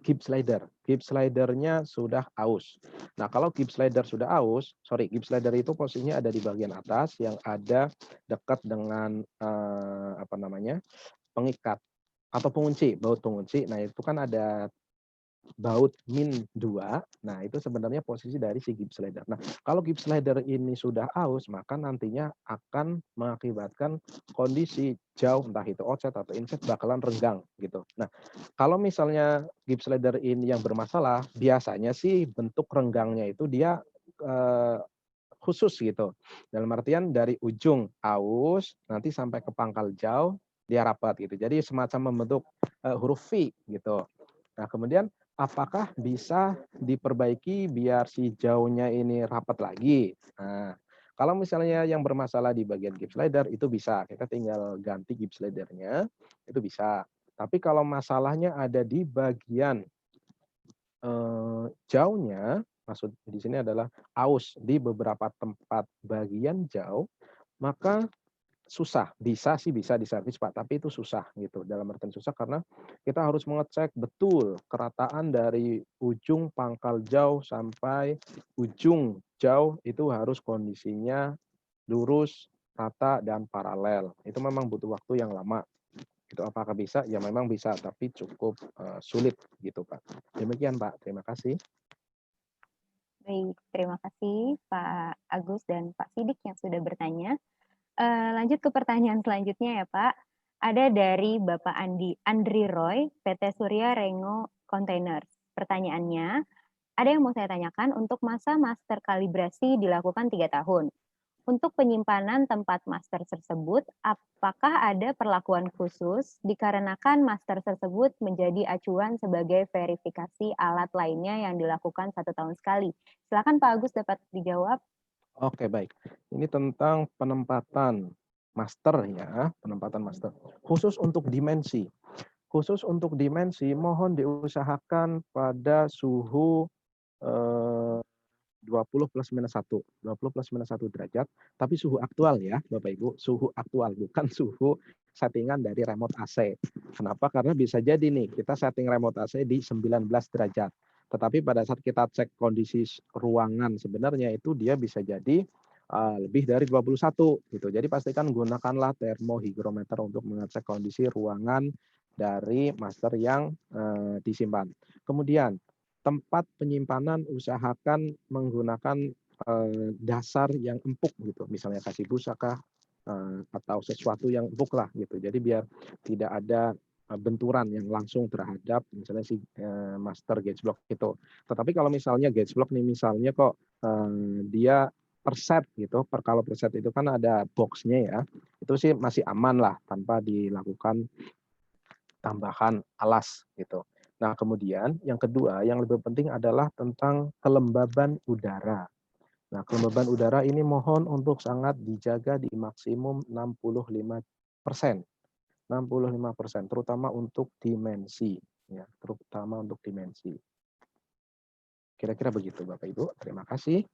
Gibbs slider. Gibbs slidernya sudah aus. Nah, kalau Gibbs slider sudah aus, Gibbs slider itu posisinya ada di bagian atas yang ada dekat dengan pengikat atau pengunci, baut pengunci. Nah, itu kan ada baut -2. Nah, itu sebenarnya posisi dari si Gibbs slider. Nah, kalau Gibbs slider ini sudah aus, maka nantinya akan mengakibatkan kondisi jauh, entah itu outside atau inside, bakalan renggang gitu. Nah, kalau misalnya Gibbs slider ini yang bermasalah, biasanya sih bentuk renggangnya itu dia khusus gitu. Dalam artian dari ujung aus nanti sampai ke pangkal jauh dia rapat gitu. Jadi semacam membentuk huruf V gitu. Nah, kemudian apakah bisa diperbaiki biar si jauhnya ini rapat lagi? Nah, kalau misalnya yang bermasalah di bagian gips slider itu bisa, kita tinggal ganti gips slidernya, itu bisa. Tapi kalau masalahnya ada di bagian jauhnya, maksud di sini adalah aus di beberapa tempat bagian jauh, maka susah. Bisa sih bisa diservis Pak, tapi itu susah gitu. Dalam artian susah karena kita harus mengecek betul kerataan dari ujung pangkal jauh sampai ujung jauh itu harus kondisinya lurus, rata, dan paralel. Itu memang butuh waktu yang lama. Itu apakah bisa? Ya memang bisa, tapi cukup sulit gitu Pak. Demikian Pak, terima kasih. Baik, terima kasih Pak Agus dan Pak Sidik yang sudah bertanya. Lanjut ke pertanyaan selanjutnya ya Pak. ada dari Bapak Andri Roy, PT Surya Rengo Containers. Pertanyaannya, ada yang mau saya tanyakan, untuk masa master kalibrasi dilakukan 3 tahun. Untuk penyimpanan tempat master tersebut, apakah ada perlakuan khusus dikarenakan master tersebut menjadi acuan sebagai verifikasi alat lainnya yang dilakukan 1 tahun sekali? Silakan Pak Agus dapat dijawab. Oke, baik. Ini tentang penempatan master ya, penempatan master. Khusus untuk dimensi. Khusus untuk dimensi, mohon diusahakan pada suhu 20 plus minus 1, 20 plus minus 1 derajat, tapi suhu aktual ya, Bapak Ibu, suhu aktual, bukan suhu settingan dari remote AC. Kenapa? Karena bisa jadi nih, kita setting remote AC di 19 derajat. Tetapi pada saat kita cek kondisi ruangan sebenarnya itu dia bisa jadi lebih dari 21 gitu. Jadi pastikan gunakanlah termohigrometer untuk mengecek kondisi ruangan dari master yang disimpan. Kemudian tempat penyimpanan usahakan menggunakan dasar yang empuk gitu, misalnya kasih busa kah atau sesuatu yang empuk lah gitu. Jadi biar tidak ada benturan yang langsung terhadap misalnya si master gauge block itu. Tetapi kalau misalnya gauge block nih misalnya kok dia per set gitu, kalau per set itu kan ada boxnya ya, itu sih masih aman lah tanpa dilakukan tambahan alas gitu. Nah, kemudian yang kedua yang lebih penting adalah tentang kelembaban udara. Nah, kelembaban udara ini mohon untuk sangat dijaga di maksimum 65%. 65%, terutama untuk dimensi ya, terutama untuk dimensi. Kira-kira begitu Bapak Ibu. Terima kasih.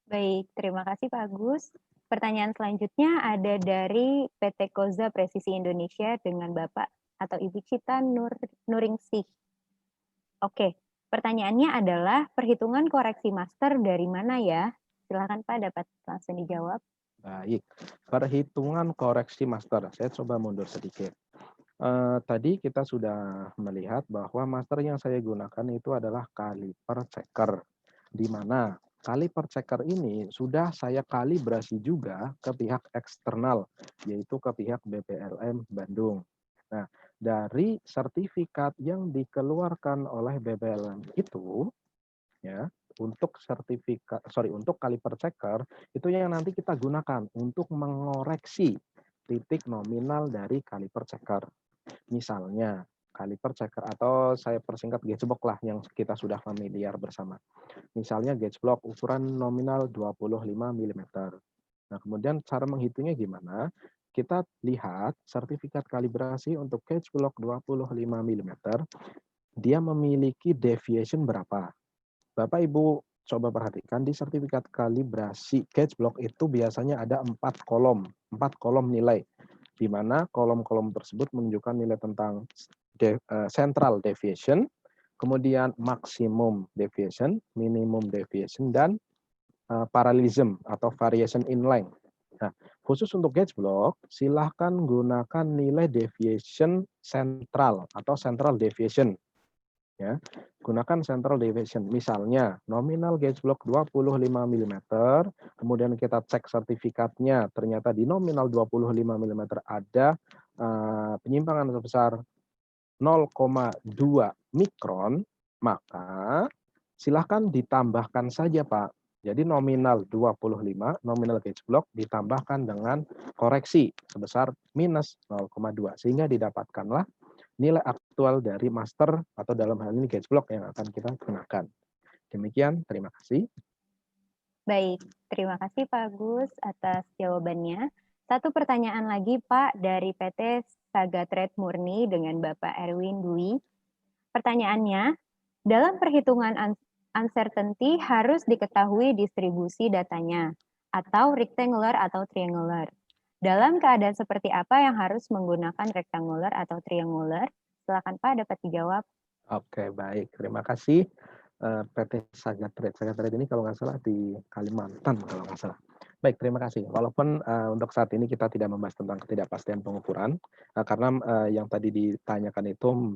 Baik, terima kasih Pak Agus. Pertanyaan selanjutnya ada dari PT Koza Presisi Indonesia dengan Bapak atau Ibu Cita Nuringsih. Oke, pertanyaannya adalah perhitungan koreksi master dari mana ya? Silakan Pak, dapat langsung dijawab. Baik, perhitungan koreksi master. Saya coba mundur sedikit. Tadi kita sudah melihat bahwa master yang saya gunakan itu adalah kaliper checker, di mana kaliper checker ini sudah saya kalibrasi juga ke pihak eksternal, yaitu ke pihak BPLM Bandung. Nah, dari sertifikat yang dikeluarkan oleh BPLM itu, ya, untuk untuk kaliper checker itu yang nanti kita gunakan untuk mengoreksi titik nominal dari kaliper checker. Misalnya kaliper checker atau saya persingkat gauge block lah yang kita sudah familiar bersama. Misalnya gauge block ukuran nominal 25 mm. Nah, kemudian cara menghitungnya gimana? Kita lihat sertifikat kalibrasi untuk gauge block 25 mm, dia memiliki deviation berapa. Bapak Ibu coba perhatikan di sertifikat kalibrasi gauge block itu biasanya ada 4 kolom nilai, di mana kolom-kolom tersebut menunjukkan nilai tentang central deviation, kemudian maximum deviation, minimum deviation, dan parallelism atau variation in length. Nah, khusus untuk gauge block, silahkan gunakan nilai deviation central atau central deviation. Ya, gunakan central deviation. Misalnya, nominal gauge block 25 mm, kemudian kita cek sertifikatnya, ternyata di nominal 25 mm ada penyimpangan sebesar 0,2 mikron, maka silahkan ditambahkan saja, Pak. Jadi nominal 25, nominal gauge block ditambahkan dengan koreksi sebesar minus 0,2, sehingga didapatkanlah nilai aktual dari master atau dalam hal ini gauge block yang akan kita gunakan. Demikian, terima kasih. Baik, terima kasih Pak Agus atas jawabannya. Satu pertanyaan lagi Pak dari PT Sagatret Murni dengan Bapak Erwin Dwi. Pertanyaannya, dalam perhitungan uncertainty harus diketahui distribusi datanya atau rectangular atau triangular. Dalam keadaan seperti apa yang harus menggunakan rectangular atau triangular? Silakan Pak dapat dijawab. Oke, baik. Terima kasih. PT Sagatret. Sagatret ini kalau nggak salah di Kalimantan kalau nggak salah. Baik, terima kasih. Walaupun untuk saat ini kita tidak membahas tentang ketidakpastian pengukuran, karena yang tadi ditanyakan itu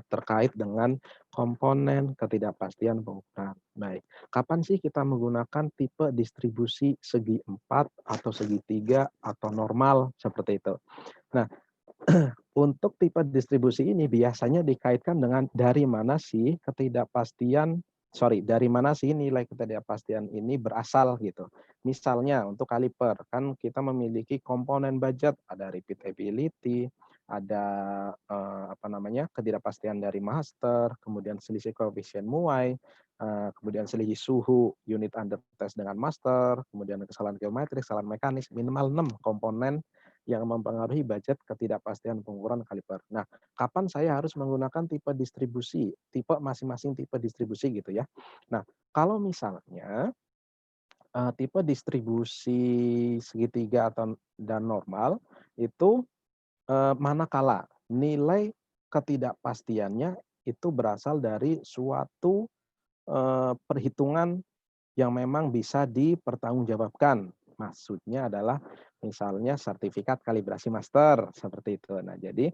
terkait dengan komponen ketidakpastian pengukuran. Baik, kapan sih kita menggunakan tipe distribusi segi 4 atau segitiga atau normal seperti itu? Nah, untuk tipe distribusi ini biasanya dikaitkan dengan dari mana sih nilai ketidakpastian ini berasal gitu. Misalnya untuk kaliper, kan kita memiliki komponen budget, ada repeatability, ada ketidakpastian dari master, kemudian selisih koefisien muai, kemudian selisih suhu unit under test dengan master, kemudian kesalahan geometrik, kesalahan mekanis, minimal 6 komponen yang mempengaruhi budget ketidakpastian pengukuran kaliper. Nah, kapan saya harus menggunakan tipe distribusi, tipe masing-masing tipe distribusi gitu ya. Nah, kalau misalnya tipe distribusi segitiga dan normal itu manakala nilai ketidakpastiannya itu berasal dari suatu perhitungan yang memang bisa dipertanggungjawabkan. Maksudnya adalah misalnya sertifikat kalibrasi master seperti itu. Nah, jadi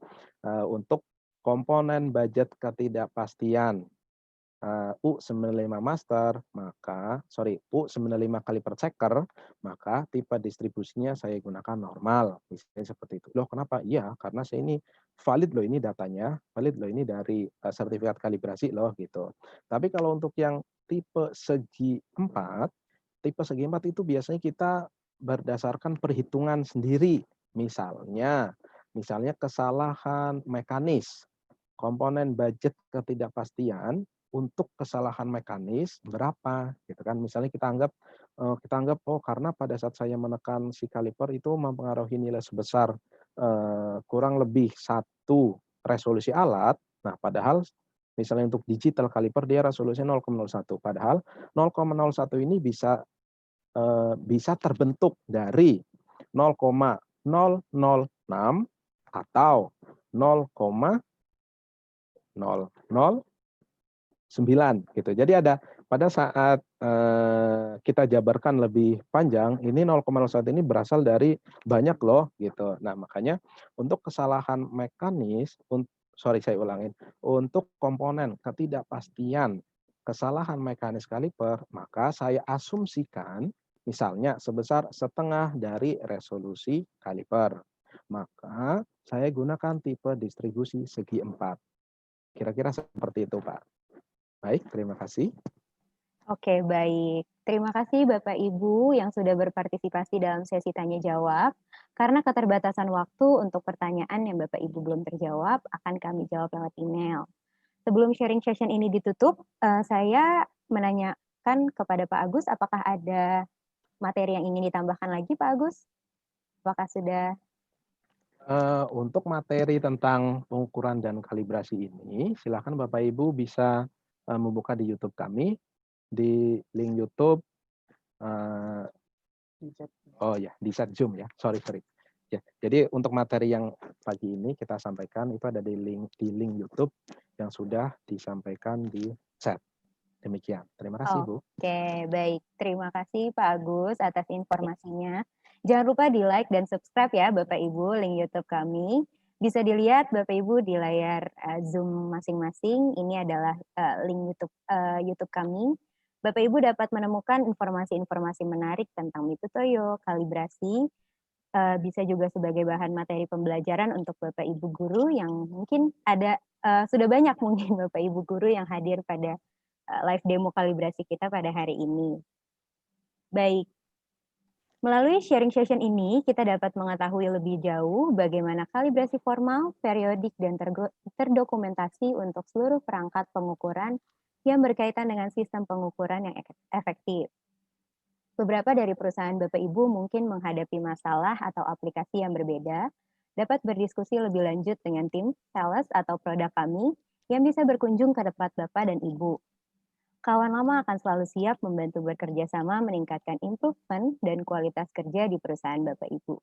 untuk komponen budget ketidakpastian U95 master, U95 kaliper checker, maka tipe distribusinya saya gunakan normal. Misalnya seperti itu. Loh kenapa? Iya, karena saya ini valid loh ini datanya, valid loh ini dari sertifikat kalibrasi loh gitu. Tapi kalau untuk yang tipe segi 4, itu biasanya kita berdasarkan perhitungan sendiri. Misalnya kesalahan mekanis, komponen budget ketidakpastian untuk kesalahan mekanis berapa gitu kan. Misalnya kita anggap oh karena pada saat saya menekan si kaliper itu mempengaruhi nilai sebesar kurang lebih 1 resolusi alat. Nah, padahal misalnya untuk digital kaliper dia resolusi 0,01, padahal 0,01 ini bisa terbentuk dari 0,006 atau 0,009 gitu. Jadi ada pada saat kita jabarkan lebih panjang, ini 0,01 ini berasal dari banyak loh gitu. Nah, makanya untuk kesalahan mekanis, saya ulangin, untuk komponen ketidakpastian kesalahan mekanis kaliper, maka saya asumsikan misalnya sebesar setengah dari resolusi kaliper. Maka saya gunakan tipe distribusi segi 4. Kira-kira seperti itu, Pak. Baik, terima kasih. Oke, baik. Terima kasih Bapak Ibu yang sudah berpartisipasi dalam sesi tanya jawab. Karena keterbatasan waktu untuk pertanyaan yang Bapak Ibu belum terjawab, akan kami jawab lewat email. Sebelum sharing session ini ditutup, saya menanyakan kepada Pak Agus, apakah ada materi yang ingin ditambahkan lagi, Pak Agus? Apakah sudah? Untuk materi tentang pengukuran dan kalibrasi ini, silakan Bapak Ibu bisa membuka di YouTube kami, di link YouTube, di chat Zoom ya, sorry. Ya, jadi untuk materi yang pagi ini kita sampaikan itu ada di link YouTube yang sudah disampaikan di chat. Demikian. Terima kasih, Bu. Oke, baik. Terima kasih Pak Agus atas informasinya. Jangan lupa di-like dan subscribe ya Bapak Ibu link YouTube kami. Bisa dilihat Bapak Ibu di layar Zoom masing-masing. Ini adalah link YouTube kami. Bapak Ibu dapat menemukan informasi-informasi menarik tentang Mitutoyo, kalibrasi, bisa juga sebagai bahan materi pembelajaran untuk Bapak Ibu guru yang mungkin ada sudah banyak mungkin Bapak Ibu guru yang hadir pada live demo kalibrasi kita pada hari ini. Baik, melalui sharing session ini kita dapat mengetahui lebih jauh bagaimana kalibrasi formal, periodik, dan terdokumentasi untuk seluruh perangkat pengukuran yang berkaitan dengan sistem pengukuran yang efektif. Beberapa dari perusahaan Bapak Ibu mungkin menghadapi masalah atau aplikasi yang berbeda, dapat berdiskusi lebih lanjut dengan tim sales atau produk kami yang bisa berkunjung ke tempat Bapak dan Ibu. Kawan lama akan selalu siap membantu bekerja sama meningkatkan improvement dan kualitas kerja di perusahaan Bapak Ibu.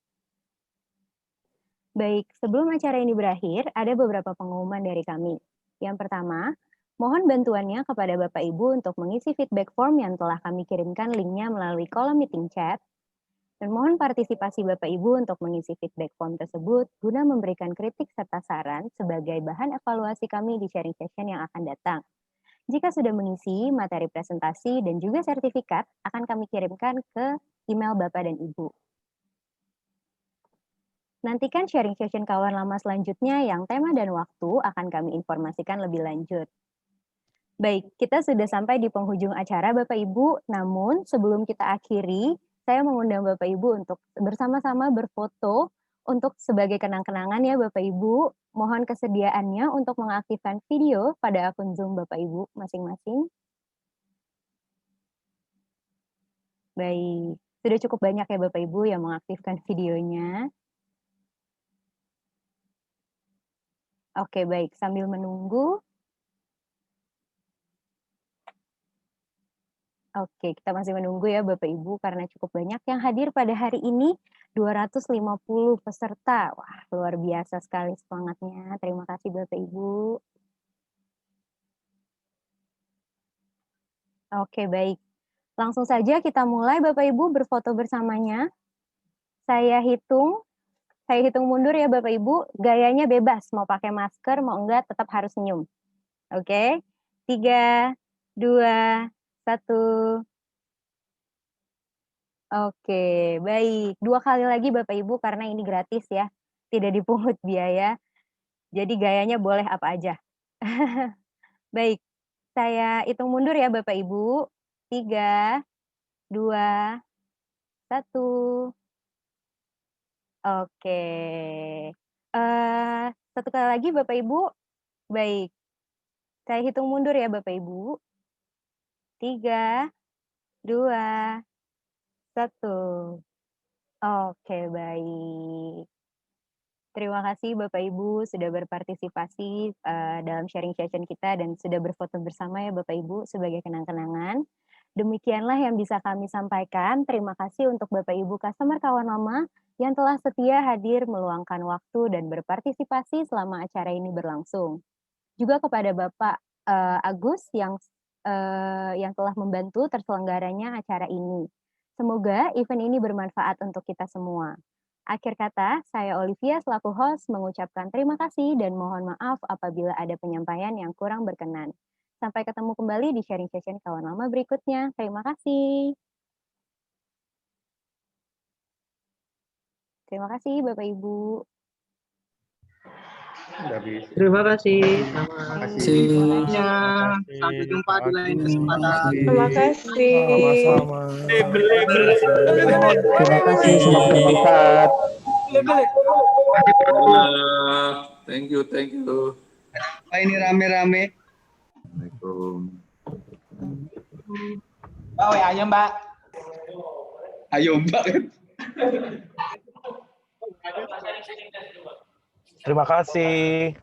Baik, sebelum acara ini berakhir, ada beberapa pengumuman dari kami. Yang pertama, mohon bantuannya kepada Bapak Ibu untuk mengisi feedback form yang telah kami kirimkan linknya melalui kolom meeting chat. Dan mohon partisipasi Bapak Ibu untuk mengisi feedback form tersebut guna memberikan kritik serta saran sebagai bahan evaluasi kami di sharing session yang akan datang. Jika sudah mengisi materi presentasi dan juga sertifikat, akan kami kirimkan ke email Bapak dan Ibu. Nantikan sharing session kawan lama selanjutnya yang tema dan waktu akan kami informasikan lebih lanjut. Baik, kita sudah sampai di penghujung acara Bapak Ibu, namun sebelum kita akhiri, saya mengundang Bapak Ibu untuk bersama-sama berfoto untuk sebagai kenang-kenangan ya Bapak Ibu. Mohon kesediaannya untuk mengaktifkan video pada akun Zoom Bapak Ibu masing-masing. Baik, sudah cukup banyak ya Bapak Ibu yang mengaktifkan videonya. Oke, baik. Sambil menunggu. Oke, kita masih menunggu ya Bapak Ibu karena cukup banyak yang hadir pada hari ini, 250 peserta. Wah, luar biasa sekali semangatnya. Terima kasih Bapak Ibu. Oke, baik. Langsung saja kita mulai Bapak Ibu berfoto bersamanya. Saya hitung mundur ya Bapak Ibu. Gayanya bebas, mau pakai masker, mau enggak tetap harus senyum. Oke, 3, 2, 1. Oke, baik. 2 kali lagi Bapak Ibu karena ini gratis ya, tidak dipungut biaya, jadi gayanya boleh apa aja. Baik, saya hitung mundur ya Bapak Ibu. 3, 2, 1. Oke. 1 kali lagi Bapak Ibu. Baik, saya hitung mundur ya Bapak Ibu. 3, 2, 1. Oke, baik. Terima kasih Bapak Ibu sudah berpartisipasi dalam sharing session kita dan sudah berfoto bersama ya Bapak Ibu sebagai kenang-kenangan. Demikianlah yang bisa kami sampaikan. Terima kasih untuk Bapak Ibu customer kawan lama yang telah setia hadir meluangkan waktu dan berpartisipasi selama acara ini berlangsung. Juga kepada Bapak Agus yang telah membantu terselenggaranya acara ini. Semoga event ini bermanfaat untuk kita semua. Akhir kata, saya Olivia selaku host mengucapkan terima kasih dan mohon maaf apabila ada penyampaian yang kurang berkenan. Sampai ketemu kembali di sharing session kawan lama berikutnya. Terima kasih. Terima kasih Bapak Ibu. Terima kasih. Terima kasih. Sampai jumpa di lain kesempatan. Terima kasih. Sama-sama. Terima kasih, semoga bermanfaat. Thank you. Ini rame-rame. Assalamualaikum. Mbak, WA-nya Mbak. Ayo Mbak. Terima kasih.